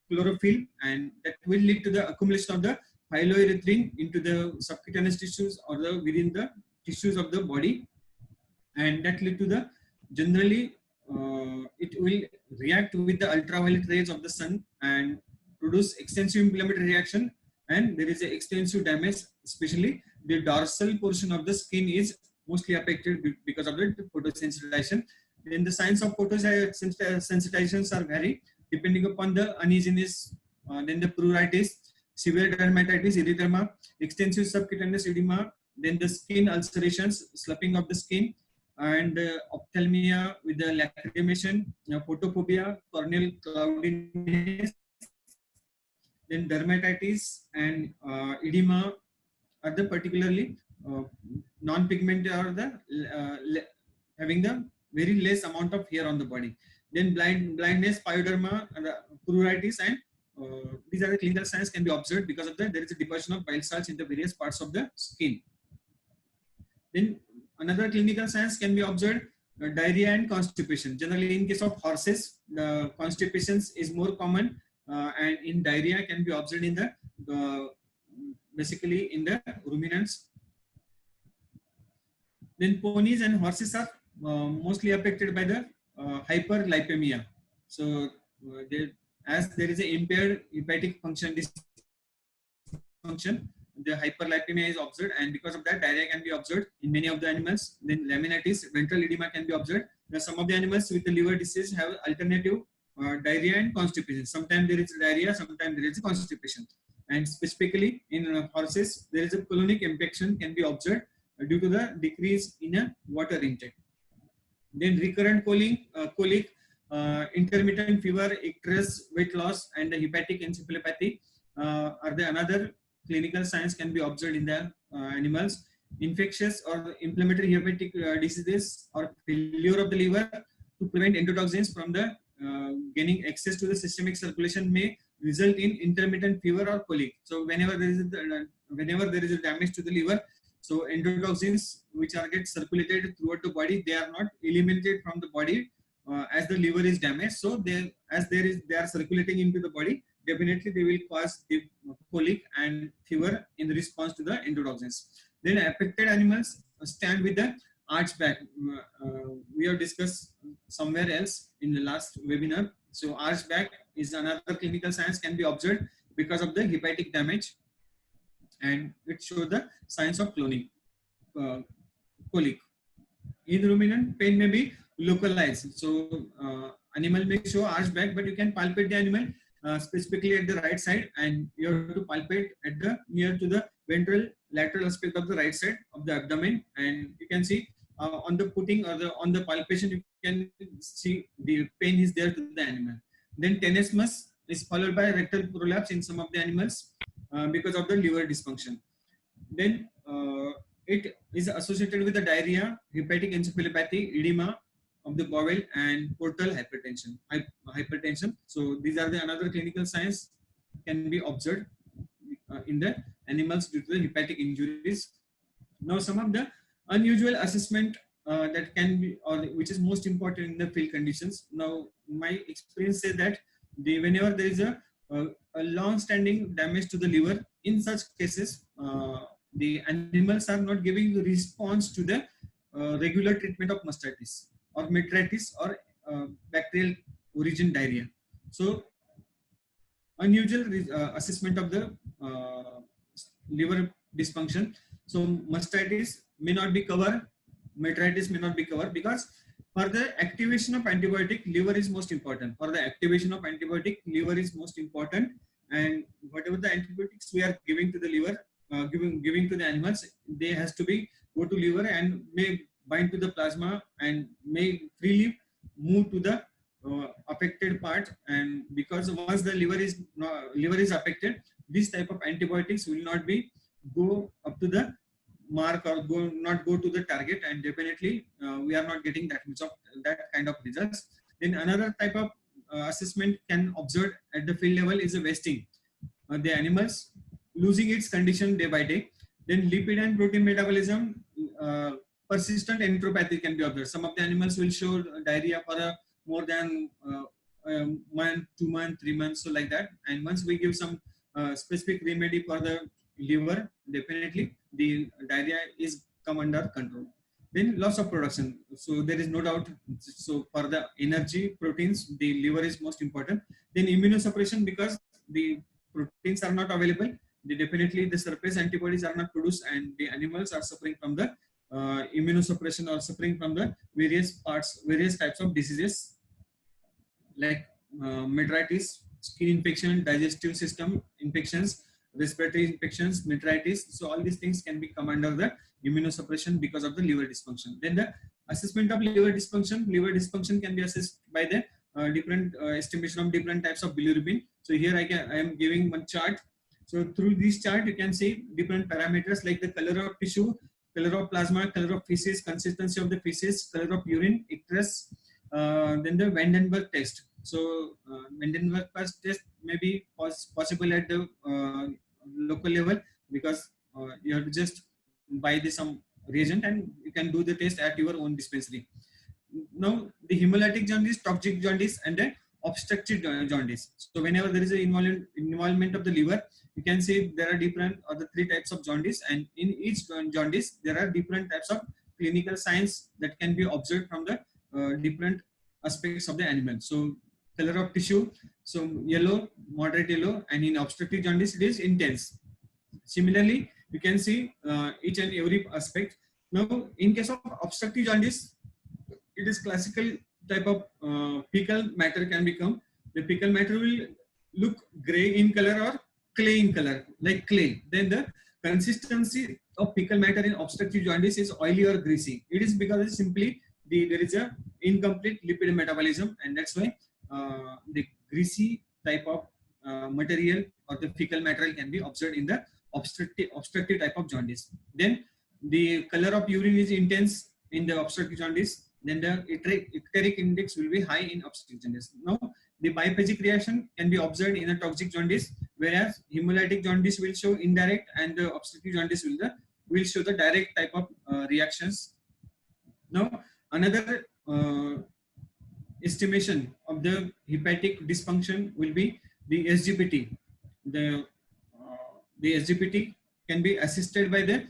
chlorophyll, and that will lead to the accumulation of the phytoerythrin into the subcutaneous tissues or the within the tissues of the body, and that lead to the generally it will react with the ultraviolet rays of the sun and produce extensive inflammatory reaction, and there is a extensive damage, especially the dorsal portion of the skin is mostly affected because of the photosensitization. Then the signs of photosensitizations are vary depending upon the uneasiness, then the pruritus, severe dermatitis, erythema, extensive subcutaneous edema, then the skin ulcerations, sloughing of the skin, and ophthalmia with the lacrimation, photophobia, corneal cloudiness, then dermatitis and edema are the particularly non-pigmented, or the having the very less amount of hair on the body. Then blindness, pyoderma, pruritus, and these are the clinical signs can be observed because of there is a deposition of bile salts in the various parts of the skin. Then another clinical signs can be observed, diarrhea and constipation. Generally, in case of horses, the constipation is more common, and in diarrhea can be observed in the basically in the ruminants. Then ponies and horses are mostly affected by the hyperlipemia. So as there is an impaired hepatic function dysfunction, the hyperlipemia is observed, and because of that, diarrhea can be observed in many of the animals. Then laminitis, ventral edema can be observed. Now, some of the animals with the liver disease have alternative diarrhea and constipation. Sometimes there is diarrhea, sometimes there is constipation. And specifically in horses, there is a colonic infection can be observed due to the decrease in water intake. Then recurrent colic, intermittent fever, icterus, weight loss, and the hepatic encephalopathy are the another clinical signs can be observed in the animals. Infectious or inflammatory hepatic diseases or failure of the liver to prevent endotoxins from the gaining access to the systemic circulation may result in intermittent fever or colic. So whenever there is a damage to the liver, so endotoxins which are get circulated throughout the body, they are not eliminated from the body as the liver is damaged. So they are circulating into the body. Definitely they will cause the colic and fever in response to the endotoxins. Then affected animals stand with the arch back. We have discussed somewhere else in the last webinar. So arch back is another clinical signs can be observed because of the hepatic damage, and it shows the signs of colic. In ruminant, pain may be localized. So animal may show arch back, but you can palpate the animal specifically at the right side, and you have to palpate at the near to the ventral lateral aspect of the right side of the abdomen, and you can see on the putting or on the palpation, you can see the pain is there to the animal. Then tenesmus is followed by rectal prolapse in some of the animals because of the liver dysfunction. Then it is associated with the diarrhea, hepatic encephalopathy, edema of the bowel, and portal hypertension. So these are the another clinical signs can be observed in the animals due to the hepatic injuries. Now some of the unusual assessment that can be, or which is most important in the field conditions. Now my experience says that whenever there is a long-standing damage to the liver, in such cases the animals are not giving response to the regular treatment of mastitis or metritis or bacterial origin diarrhea. So unusual assessment of the liver dysfunction. So mastitis may not be covered, metritis may not be covered, because for the activation of antibiotic, liver is most important. For the activation of antibiotic, liver is most important, and whatever the antibiotics we are giving to the liver, giving to the animals, they has to be go to liver and may bind to the plasma and may freely move to the affected part. And because once the liver is affected, this type of antibiotics will not be go up to the mark or not go to the target, and definitely we are not getting that much of that kind of results. Then another type of assessment can observe at the field level is a wasting. The animals losing its condition day by day. Then lipid and protein metabolism, persistent enteropathy can be observed. Some of the animals will show diarrhea for more than a month, 2 months, 3 months, so like that. And once we give some specific remedy for the liver, definitely the diarrhea is come under control. Then loss of production. So there is no doubt. So for the energy proteins, the liver is most important. Then immunosuppression, because the proteins are not available, definitely the surface antibodies are not produced, and the animals are suffering from the immunosuppression or suffering from the various types of diseases like metritis, skin infection, digestive system infections, respiratory infections, metritis. So all these things can be come under the immunosuppression because of the liver dysfunction. Then the assessment of liver dysfunction can be assessed by the different estimation of different types of bilirubin. So here I am giving one chart. So through this chart, you can see different parameters like the color of tissue, color of plasma, color of feces, consistency of the feces, color of urine, icterus, then the Vandenberg test. So Vandenberg test may be possible at the local level, because you have to just buy some reagent and you can do the test at your own dispensary. Now the hemolytic jaundice, toxic jaundice, and the obstructive jaundice. So whenever there is an involvement of the liver, you can see there are different or the 3 types of jaundice, and in each jaundice there are different types of clinical signs that can be observed from the different aspects of the animal. So color of tissue, so yellow, moderate yellow, and in obstructive jaundice it is intense. Similarly, you can see each and every aspect. Now in case of obstructive jaundice, it is classical type of fecal matter can become. The fecal matter will look gray in color or clay in color, like clay. Then the consistency of fecal matter in obstructive jaundice is oily or greasy. It is because simply there is a incomplete lipid metabolism, and that's why the greasy type of material or the fecal material can be observed in the obstructive type of jaundice. Then the color of urine is intense in the obstructive jaundice. Then the icteric index will be high in obstructive jaundice. Now the biphagic reaction can be observed in a toxic jaundice, whereas hemolytic jaundice will show indirect, and the obstructive jaundice will show the direct type of reactions. Now another estimation of the hepatic dysfunction will be the SGPT. The SGPT can be assisted by the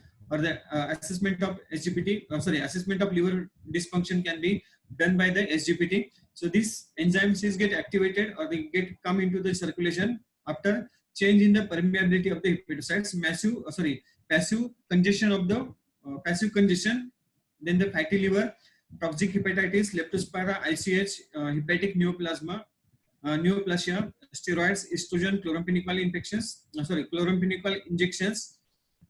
assessment of SGPT. Assessment of liver dysfunction can be done by the SGPT. So these enzymes get activated or they come into the circulation after change in the permeability of the hepatocytes, passive congestion of the passive congestion, then the fatty liver, toxic hepatitis, leptospira, ICH, hepatic neoplasma, neoplasia, steroids, estrogen, chloramphenicol infections, chloramphenicol injections,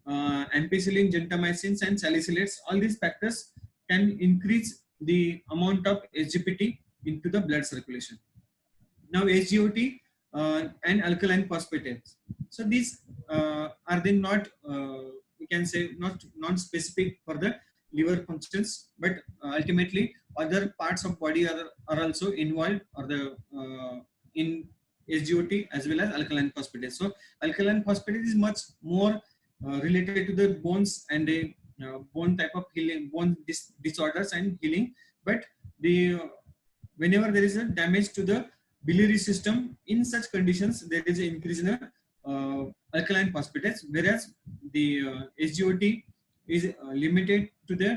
ampicillin, gentamicins, and salicylates. All these factors can increase the amount of SGPT into the blood circulation. Now SGOT and alkaline phosphatases. So these are then not, we can say, not non-specific for the liver functions, but ultimately other parts of body are also involved, or the in SGOT as well as alkaline phosphatase. So alkaline phosphatase is much more related to the bones and the bone type of healing, bone disorders and healing. But the whenever there is a damage to the biliary system, in such conditions there is an increase in the alkaline phosphatase, whereas the SGOT is limited to the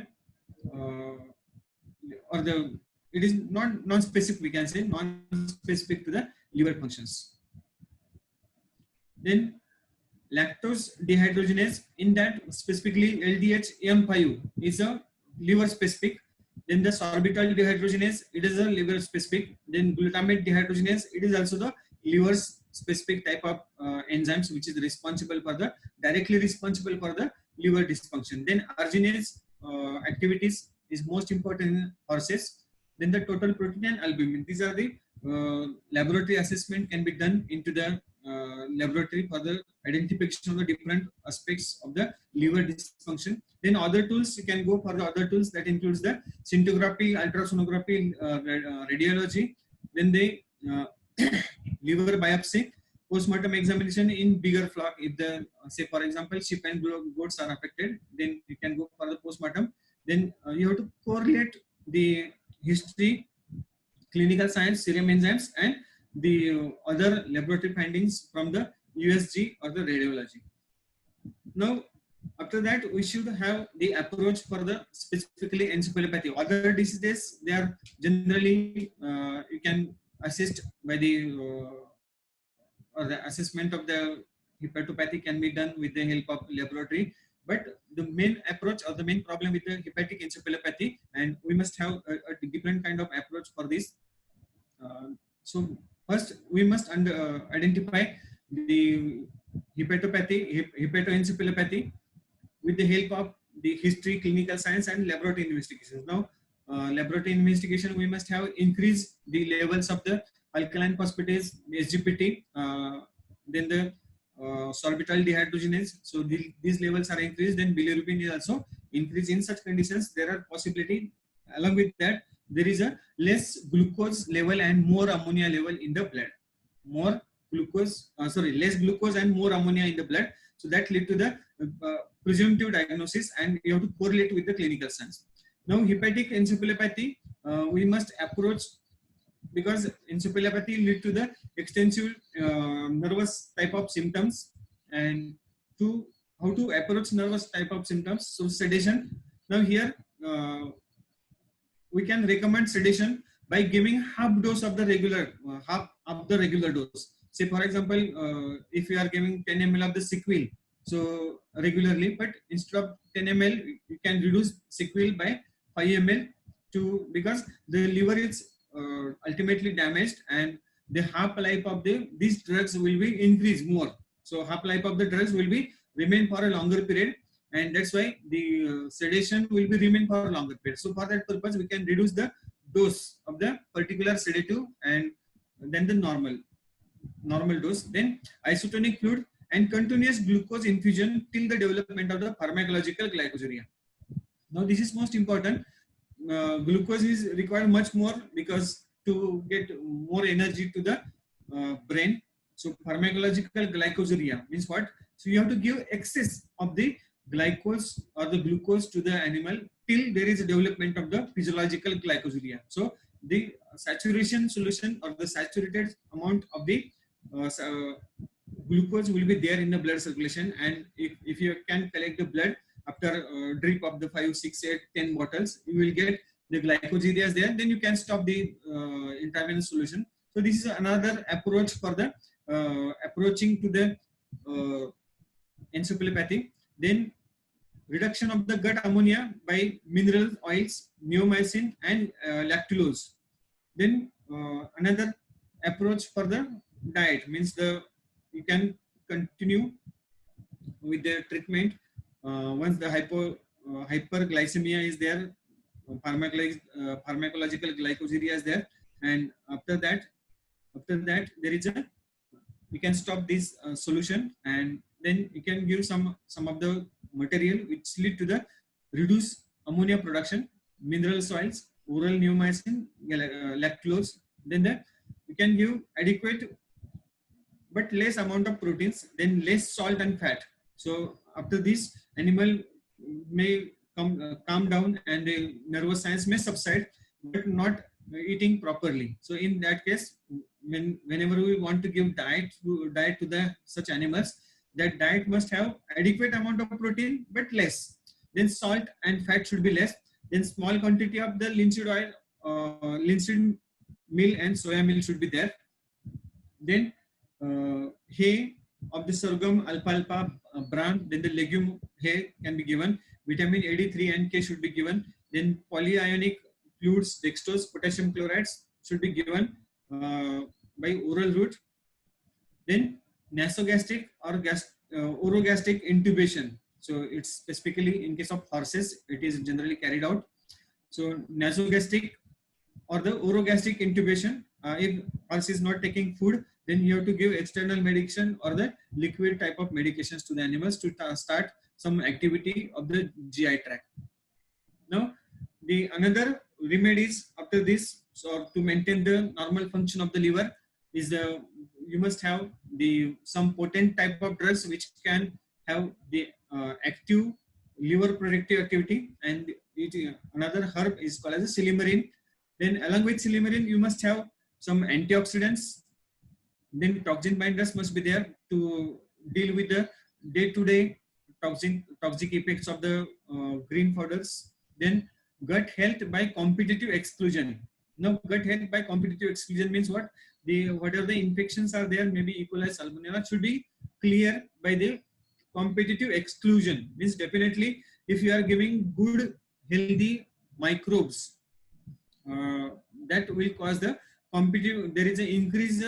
it is not non-specific, we can say non-specific to the liver functions. Then lactose dehydrogenase, in that specifically LDH-M5 is a liver specific. Then the sorbitol dehydrogenase, it is a liver specific. Then glutamate dehydrogenase, it is also the liver specific type of enzymes which is responsible for the directly responsible for the liver dysfunction. Then arginase activities is most important in horses. Then the total protein and albumin, these are the laboratory assessment can be done into the laboratory for the identification of the different aspects of the liver dysfunction. Then other tools, you can go for the other tools that includes the scintigraphy, ultrasonography, radiology. Then the liver biopsy, postmortem examination in bigger flock. If the say for example sheep and goats are affected, then you can go for the postmortem. Then you have to correlate the history, clinical science, serum enzymes, and the other laboratory findings from the USG or the radiology. Now, after that, we should have the approach for the specifically encephalopathy. Other diseases, they are generally you can assist by the or the assessment of the hepatopathy can be done with the help of laboratory. But the main approach or the main problem with the hepatic encephalopathy, and we must have a different kind of approach for this. So first, we must identify the hepatopathy, hepatoencephalopathy with the help of the history, clinical science, and laboratory investigations. Now, laboratory investigation, we must have increased the levels of the alkaline phosphatase, SGPT, then the sorbitol dehydrogenase. So these levels are increased. Then bilirubin is also increased. In such conditions, there are possibility. Along with that, there is a less glucose level and more ammonia level in the blood. Less glucose and more ammonia in the blood. So that lead to the presumptive diagnosis, and you have to correlate with the clinical science. Now, hepatic encephalopathy, we must approach, because encephalopathy lead to the extensive nervous type of symptoms, and to how to approach nervous type of symptoms. So sedation. Now here we can recommend sedation by giving half dose of the regular dose. Say for example, if you are giving 10 ml of the Sequil, so regularly, but instead of 10 ml, you can reduce Sequil by 5 ml because the liver is ultimately damaged, and the half-life of these drugs will be increased more. So half-life of the drugs will be remain for a longer period, and that's why the sedation will be remain for a longer period. So for that purpose, we can reduce the dose of the particular sedative and then the normal dose. Then isotonic fluid and continuous glucose infusion till the development of the pharmacological glycosuria. Now this is most important. Glucose is required much more because to get more energy to the brain. So pharmacological glycosuria means what? So you have to give excess of the glucose or the glucose to the animal till there is a development of the physiological glycosuria. So the saturation solution or the saturated amount of the glucose will be there in the blood circulation, and if you can collect the blood after drip of the 5, 6, 8, 10 bottles, you will get the glycosuria there. Then you can stop the intravenous solution. So this is another approach for the approaching to the encephalopathy. Then reduction of the gut ammonia by mineral oils, neomycin, and lactulose. Then another approach for the diet means you can continue with the treatment once the hyperglycemia is there, pharmacological glycosuria is there, and after that there is a you can stop this solution, and then you can give some of the material which lead to the reduce ammonia production, mineral soils, oral neomycin, lactulose. Then you can give adequate but less amount of proteins, then less salt and fat. So after this, animal may calm down and the nervous science may subside, but not eating properly. So in that case, whenever we want to give diet to the such animals, that diet must have adequate amount of protein but less. Then salt and fat should be less. Then small quantity of the linseed oil, linseed meal and soya meal should be there. Then hay of the sorghum, alfalfa, bran, then the legume hay can be given. Vitamin A, D3 and K should be given. Then polyionic fluids, dextrose, potassium chlorides should be given by oral route. Then nasogastric or orogastric intubation. So it's specifically in case of horses, it is generally carried out. So nasogastric or the orogastric intubation, if horse is not taking food, then you have to give external medication or the liquid type of medications to the animals to start some activity of the GI tract. Now, the another remedies after this, so to maintain the normal function of the liver is you must have some potent type of drugs which can have the active liver protective activity, and another herb is called as a silymarin. Then along with silymarin, you must have some antioxidants. Then toxin binders must be there to deal with the day-to-day toxic effects of the green powders. Then gut health by competitive exclusion. Now, gut health by competitive exclusion means what? Whatever the infections are there, maybe E. coli, salmonella, should be clear by the competitive exclusion. Means definitely, if you are giving good, healthy microbes, that will cause the competitive. There is an increase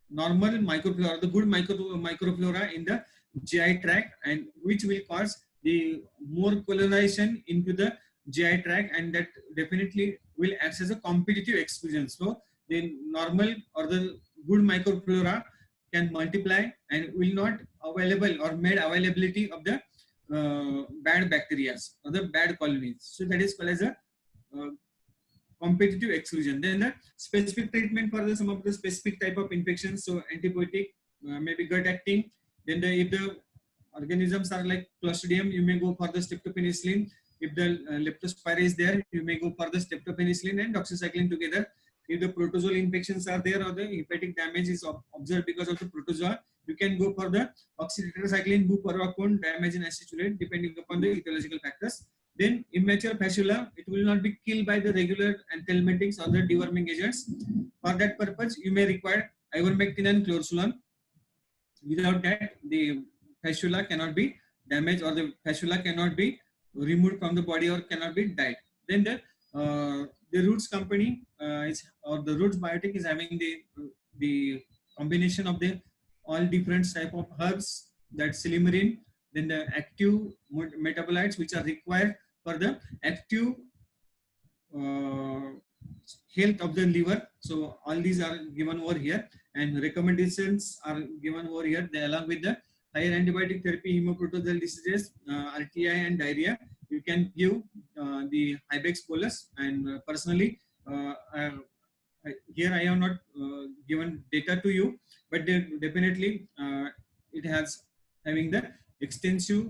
normal microflora, the good microflora in the GI tract, and which will cause the more colonization into the GI tract, and that definitely will act as a competitive exclusion. So the normal or the good microflora can multiply and will not available or made availability of the bad bacteria or the bad colonies. So that is called as a competitive exclusion. Then the specific treatment for some of the specific type of infections. So antibiotic, maybe gut acting. Then if the organisms are like Clostridium, you may go for the streptopenicillin. If the leptospira is there, you may go for the streptopenicillin and doxycycline together. If the protozoal infections are there or the hepatic damage is observed because of the protozoa, you can go for the oxytetracycline, bupropion, diamagine acesulfate, depending upon the etiological factors. Then immature fasciola, it will not be killed by the regular anthelmintics or the deworming agents. For that purpose, you may require ivermectin and chlorsulon. Without that, the fasciola cannot be damaged or the fasciola cannot be removed from the body or cannot be dyed. Then the Roots company or the Roots Biotic is having the combination of the all different type of herbs, that silymarin, then the active metabolites which are required for the active health of the liver. So all these are given over here, and recommendations are given over here. They, along with the higher antibiotic therapy, hemoprotozoal diseases, RTI and diarrhea, you can give the Ibex bolus. And personally, here I have not given data to you, but definitely it has having the extensive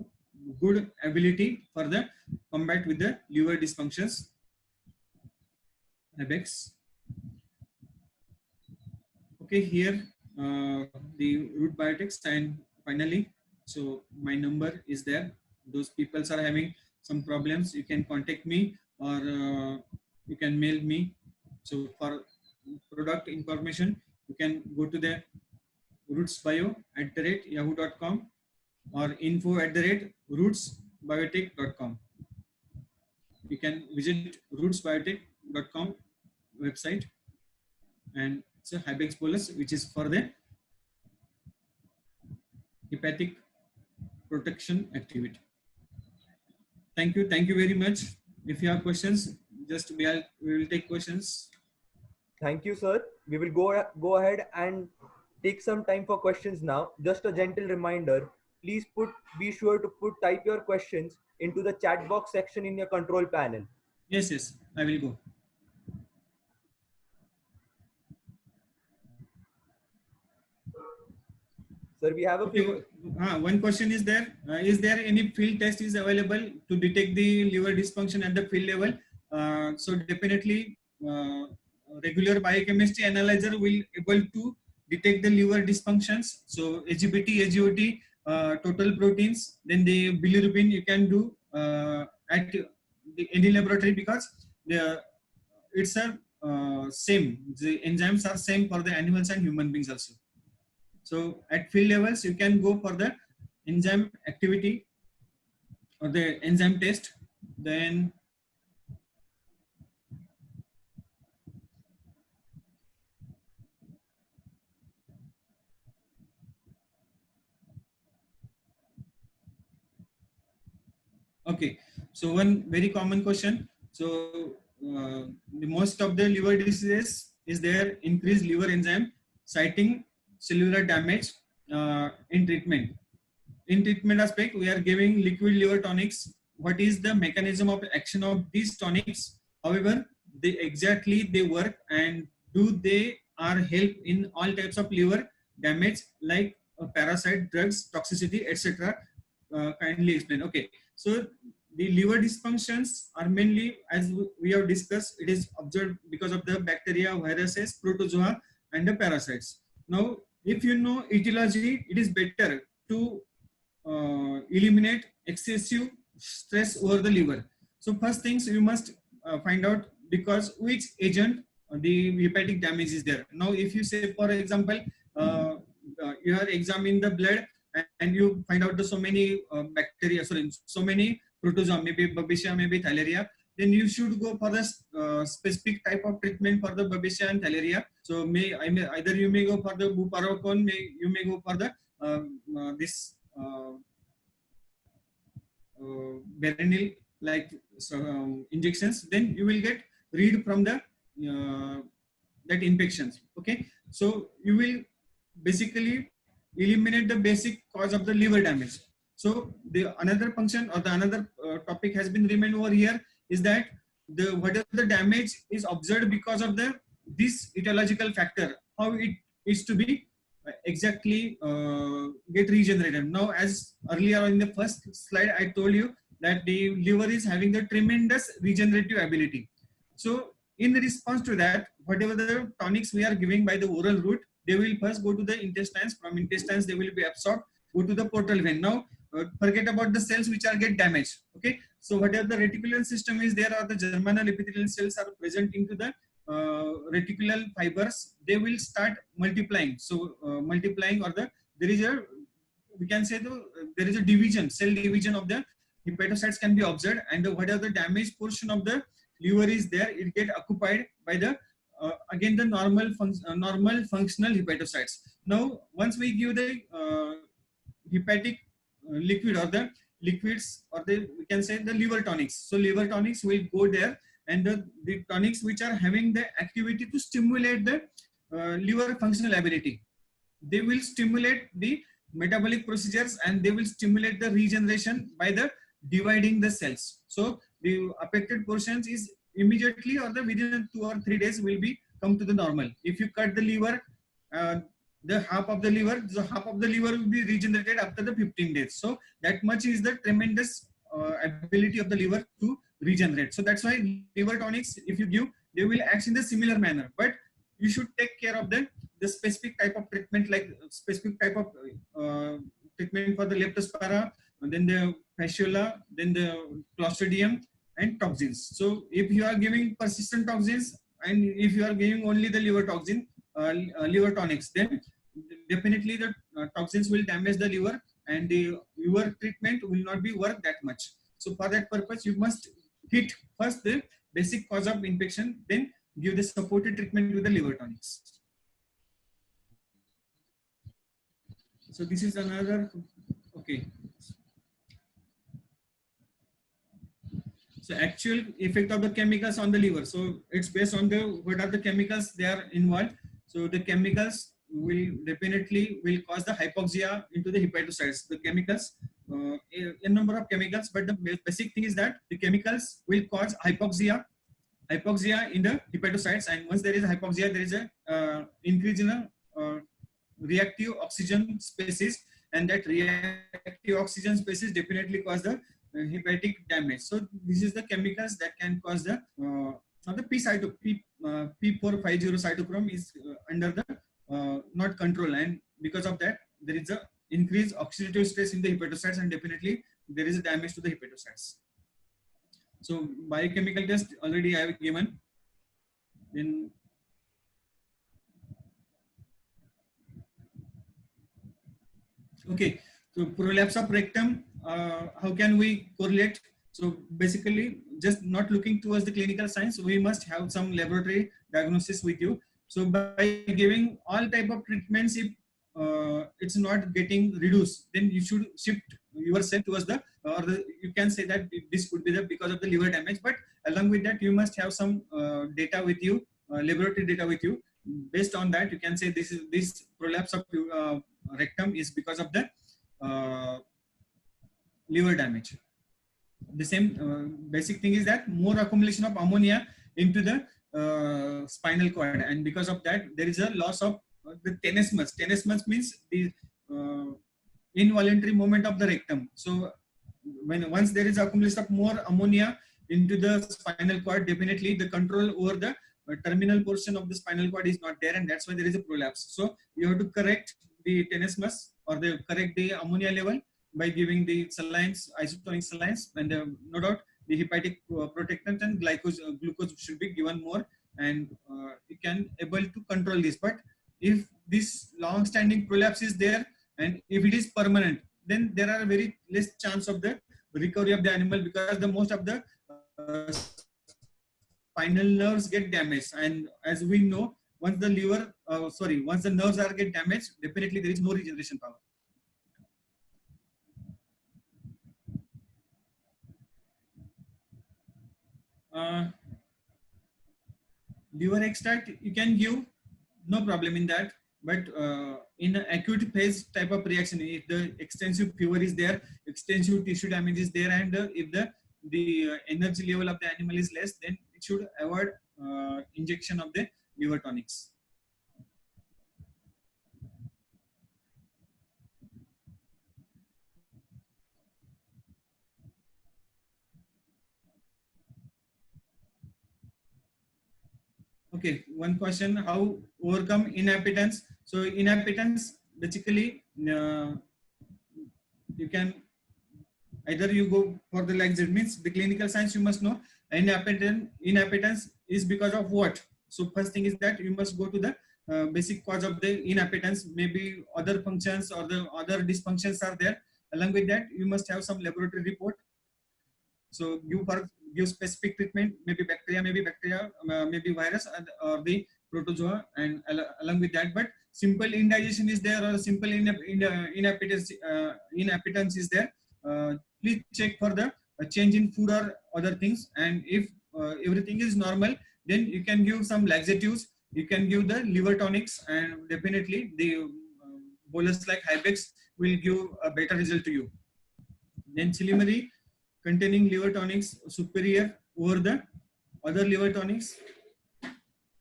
good ability for the combat with the liver dysfunctions. Ibex. Okay, here the Root Biotics, and finally, so my number is there. Those people are having some problems, you can contact me or you can mail me. So for product information, you can go to the rootsbio@yahoo.com or info@rootsbiotech.com. You can visit rootsbiotech.com website, and it's a Ibex bolus which is for the hepatic protection activity. Thank you very much. If you have questions, just we will take questions. Thank you, sir. We will go ahead and take some time for questions now. Just a gentle reminder, please be sure to type your questions into the chat box section in your control panel. Yes, I will go. Sir, we have a few. One question is there. Is there any field test is available to detect the liver dysfunction at the field level? So definitely, regular biochemistry analyzer will able to detect the liver dysfunctions. So AGBT, AGOT, total proteins, then the bilirubin you can do at any laboratory, because it's a same. The enzymes are same for the animals and human beings also. So at field levels, you can go for the enzyme activity or the enzyme test. Then okay, so one very common question. So the most of the liver diseases is there increased liver enzyme, citing cellular damage in treatment. In treatment aspect, we are giving liquid liver tonics. What is the mechanism of action of these tonics? However, they work, and do they are help in all types of liver damage like parasite, drugs, toxicity, etc. Kindly explain. Okay, so the liver dysfunctions are mainly, as we have discussed, it is observed because of the bacteria, viruses, protozoa, and the parasites. Now, if you know etiology, it is better to eliminate excessive stress over the liver. So first things you must find out because which agent the hepatic damage is there. Now, if you say, for example, you are examining the blood and you find out the so many bacteria, so many protozoa, maybe Babesia, maybe Theileria, then you should go for the specific type of treatment for the Babesia and Theileria. So either you may go for the buparocon, you may go for the this Berenil like injections. Then you will get rid from the that infections. Okay, so you will basically eliminate the basic cause of the liver damage. So the another function or the another topic has been remained over here is that whatever the damage is observed because of this etiological factor, how it is to be exactly get regenerated. Now, as earlier in the first slide I told you that the liver is having the tremendous regenerative ability. So in response to that, whatever the tonics we are giving by the oral route, they will first go to the intestines. From intestines they will be absorbed, go to the portal vein. Now forget about the cells which are get damaged. Okay, so whatever the reticular system is there, or the germinal epithelial cells are present into the reticular fibers, they will start multiplying. So multiplying, or there is a, we can say there is a division, cell division of the hepatocytes can be observed, and whatever the damaged portion of the liver is there, it get occupied by the again the normal functional hepatocytes. Now once we give the hepatic liquid or the liquids, or we can say the liver tonics, so liver tonics will go there, and the tonics which are having the activity to stimulate the liver functional ability, they will stimulate the metabolic procedures, and they will stimulate the regeneration by the dividing the cells. So the affected portions is immediately or within 2 or 3 days will be come to the normal. If you cut the liver, the half of the liver will be regenerated after the 15 days. So that much is the tremendous ability of the liver to regenerate. So that's why liver tonics, if you give, they will act in the similar manner, but you should take care of the specific type of treatment, like specific type of treatment for the leptospira, and then the fasciola, then the clostridium and toxins. So if you are giving persistent toxins, and if you are giving only the liver toxin, liver tonics, then definitely the toxins will damage the liver, and the liver treatment will not be worth that much. So for that purpose, you must hit first the basic cause of infection, then give the supported treatment with the liver tonics. So this is another, okay. So actual effect of the chemicals on the liver. So it's based on the what are the chemicals they are involved. So the chemicals will definitely will cause the hypoxia into the hepatocytes. The chemicals, a number of chemicals, but the basic thing is that the chemicals will cause hypoxia in the hepatocytes, and once there is a hypoxia, there is a increase in a reactive oxygen species, and that reactive oxygen species definitely cause the hepatic damage. So this is the chemicals that can cause the P450 cytochrome is under the not control, and because of that there is a increased oxidative stress in the hepatocytes, and definitely there is a damage to the hepatocytes. So biochemical test already I have given. Then okay, so prolapse of rectum, how can we correlate? So basically, just not looking towards the clinical signs, we must have some laboratory diagnosis with you. So by giving all type of treatments, if it's not getting reduced, then you should shift yourself towards the, you can say that this could be the because of the liver damage. But along with that, you must have some data with you, laboratory data with you. Based on that, you can say this prolapse of rectum is because of the liver damage. The same basic thing is that more accumulation of ammonia into the spinal cord, and because of that there is a loss of the tenesmus. Tenesmus means the involuntary movement of the rectum. So once there is accumulation of more ammonia into the spinal cord, definitely the control over the terminal portion of the spinal cord is not there, and that's why there is a prolapse. So you have to correct the tenesmus or correct the ammonia level by giving the salines, isotonic salines, and no doubt the hepatic protectant and glucose should be given more, and you can able to control this. But if this long-standing prolapse is there, and if it is permanent, then there are very less chance of the recovery of the animal, because the most of the spinal nerves get damaged, and as we know, once the liver, once the nerves are get damaged, definitely there is no regeneration power. Liver extract you can give, no problem in that, but in an acute phase type of reaction, if the extensive fever is there, extensive tissue damage is there, and if the energy level of the animal is less, then it should avoid injection of the liver tonics. Okay, one question: how overcome inappetence? So inappetence, basically, you can either you go for the laxative, means the clinical signs you must know. Inappetence is because of what? So first thing is that you must go to the basic cause of the inappetence. Maybe other functions or the other dysfunctions are there. Along with that, you must have some laboratory report. So give specific treatment, maybe bacteria, maybe virus, or the protozoa, and along with that. But simple indigestion is there, or simple inappetence is there. Please check for the change in food or other things, and if everything is normal, then you can give some laxatives, you can give the liver tonics, and definitely the bolus like Hybex will give a better result to you. Then Silymarie containing liver tonics superior over the other liver tonics.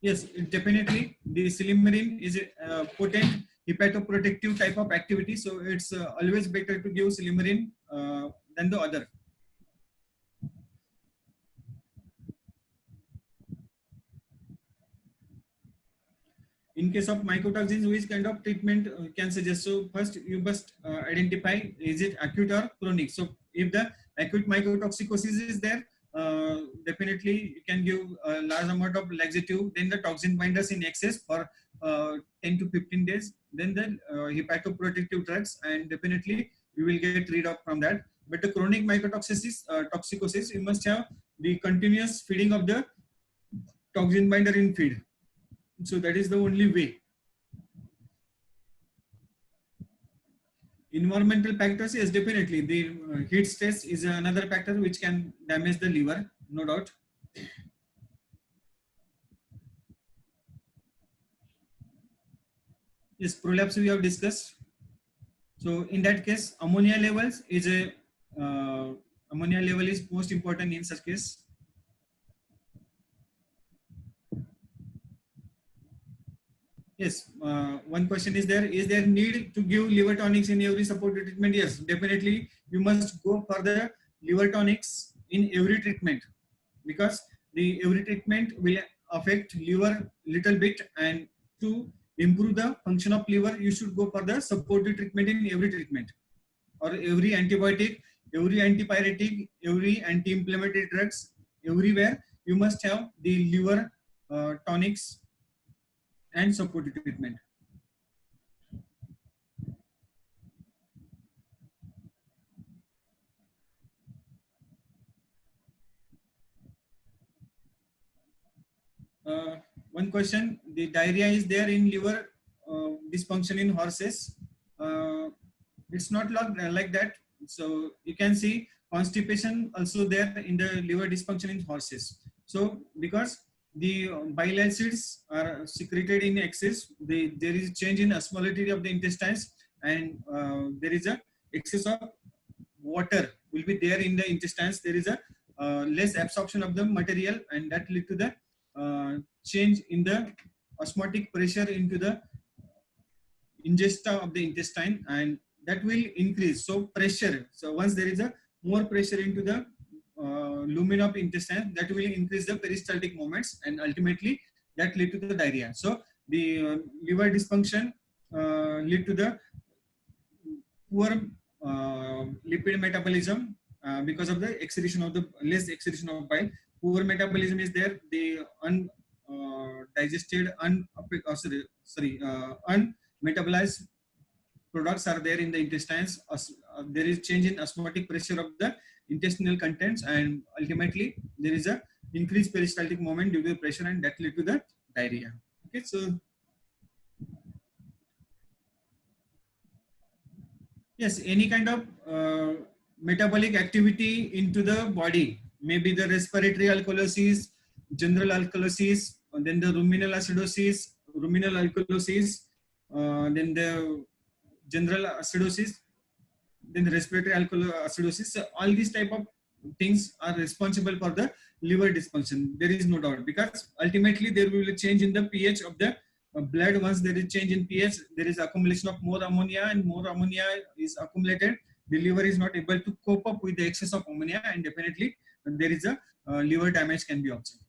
Yes, definitely the Silymarin is a potent hepatoprotective type of activity, so it's always better to give Silymarin than the other. In case of mycotoxins, which kind of treatment can suggest? So first you must identify, is it acute or chronic? So if the acute mycotoxicosis is there, definitely you can give a large amount of laxative, then the toxin binders in excess for 10 to 15 days, then the hepatoprotective drugs, and definitely we will get rid of from that. But the chronic mycotoxicity, toxicosis, you must have the continuous feeding of the toxin binder in feed. So that is the only way. Environmental factors, yes, definitely. The heat stress is another factor which can damage the liver, no doubt. Yes, prolapse we have discussed. So in that case, ammonia levels is a ammonia level is most important in such case. Yes, one question is there: is there need to give liver tonics in every supportive treatment? Yes, definitely. You must go for the liver tonics in every treatment, because the every treatment will affect liver little bit, and to improve the function of liver, you should go for the supportive treatment in every treatment, or every antibiotic, every antipyretic, every anti-inflammatory drugs, everywhere you must have the liver tonics and supportive treatment. One question: the diarrhea is there in liver dysfunction in horses. It's not like that. So you can see constipation also there in the liver dysfunction in horses. So because the bile acids are secreted in excess, there is change in osmolality of the intestines, and there is a excess of water will be there in the intestines. There is a less absorption of the material, and that lead to the change in the osmotic pressure into the ingesta of the intestine, and that will increase. So pressure. So once there is a more pressure into the lumen of intestine, that will increase the peristaltic movements, and ultimately that lead to the diarrhea. So the liver dysfunction lead to the poor lipid metabolism because of the excretion of the less excretion of bile. Poor metabolism is there. The undigested, unmetabolized products are there in the intestines. There is change in osmotic pressure of the intestinal contents, and ultimately there is a increased peristaltic movement due to the pressure, and that lead to the diarrhea. Okay, so yes, any kind of metabolic activity into the body, maybe the respiratory alkalosis, general alkalosis, and then the ruminal acidosis, ruminal alkalosis, then the general acidosis, then the respiratory acidosis. So all these type of things are responsible for the liver dysfunction. There is no doubt, because ultimately there will be a change in the pH of the blood. Once there is change in pH, there is accumulation of more ammonia, and more ammonia is accumulated. The liver is not able to cope up with the excess of ammonia, and definitely there is a liver damage can be observed.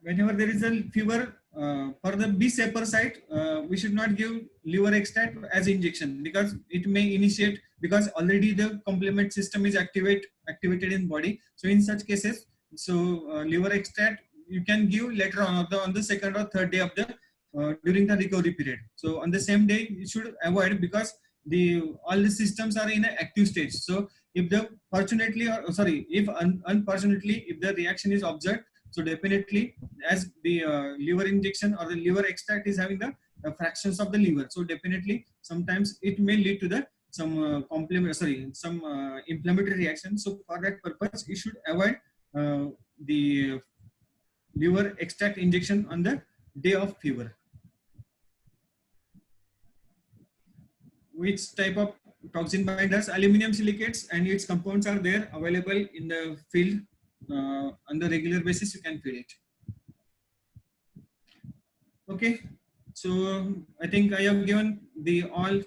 Whenever there is a fever, for the be safer side, we should not give liver extract as injection, because it may initiate, because already the complement system is activated in body. So in such cases, so liver extract you can give later on the second or third day of the during the recovery period. So on the same day you should avoid, because all the systems are in an active stage. So if the fortunately, or sorry, if unfortunately if the reaction is observed, so definitely, as the liver injection or the liver extract is having the fractions of the liver, so definitely sometimes it may lead to the some inflammatory reaction. So for that purpose, you should avoid the liver extract injection on the day of fever. Which type of toxin binders? Aluminum silicates and its compounds are there available in the field. On the regular basis you can feed it. Okay, so I think I have given the all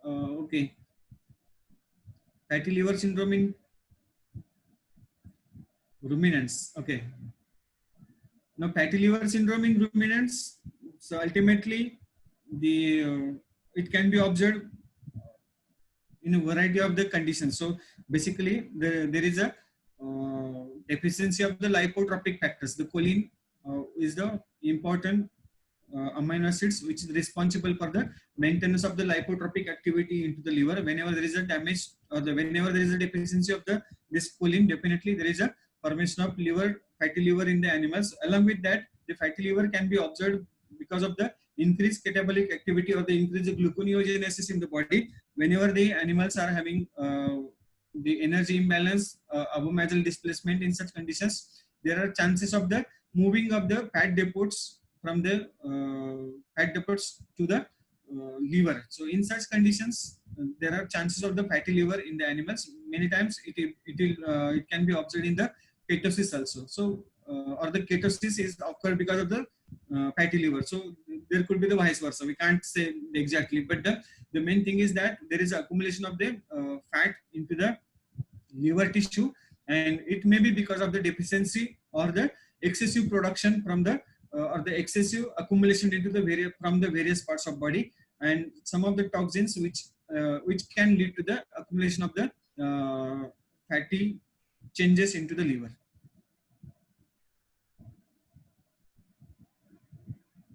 okay, fatty liver syndrome in ruminants. Okay, now fatty liver syndrome in ruminants, so ultimately it can be observed in a variety of the conditions. So basically, there is a deficiency of the lipotropic factors. The choline is the important amino acids which is responsible for the maintenance of the lipotropic activity into the liver. Whenever there is a damage or whenever there is a deficiency of this choline, definitely there is a formation of fatty liver in the animals. Along with that, the fatty liver can be observed because of the increased catabolic activity or the increased gluconeogenesis in the body. Whenever the animals are having the energy imbalance, abomasal displacement, in such conditions, there are chances of the moving of the fat depots from the fat depots to the liver. So in such conditions, there are chances of the fatty liver in the animals. Many times it can be observed in the ketosis also. So or the ketosis is occurred because of the fatty liver. So there could be the vice versa. We can't say exactly, but the main thing is that there is accumulation of the fat into the liver tissue, and it may be because of the deficiency or the excessive production from the or the excessive accumulation into the various parts of body, and some of the toxins which can lead to the accumulation of the fatty changes into the liver.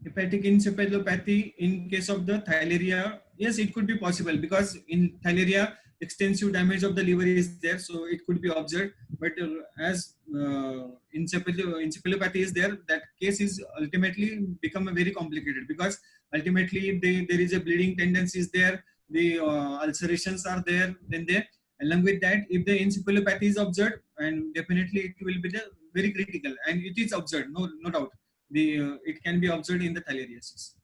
Hepatic encephalopathy in case of the theileria, yes, it could be possible, because in theileria extensive damage of the liver is there, so it could be observed. But as encephalopathy is there, that case is ultimately become very complicated, because ultimately there is a bleeding tendency is there, the ulcerations are there. Then along with that, if the encephalopathy is observed, and definitely it will be very critical, and it is observed, no doubt. It can be observed in the theileriosis.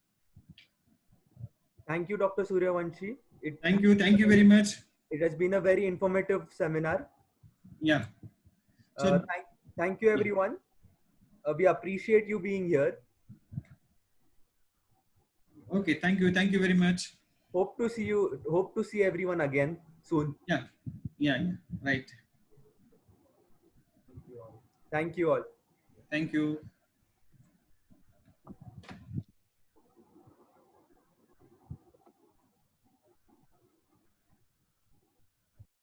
Thank you, Dr. Suryavanshi. Thank you very much. It has been a very informative seminar. Yeah. So thank you, everyone. We appreciate you being here. Okay, thank you very much. Hope to see everyone again soon. Yeah, right. Thank you all. Thank you.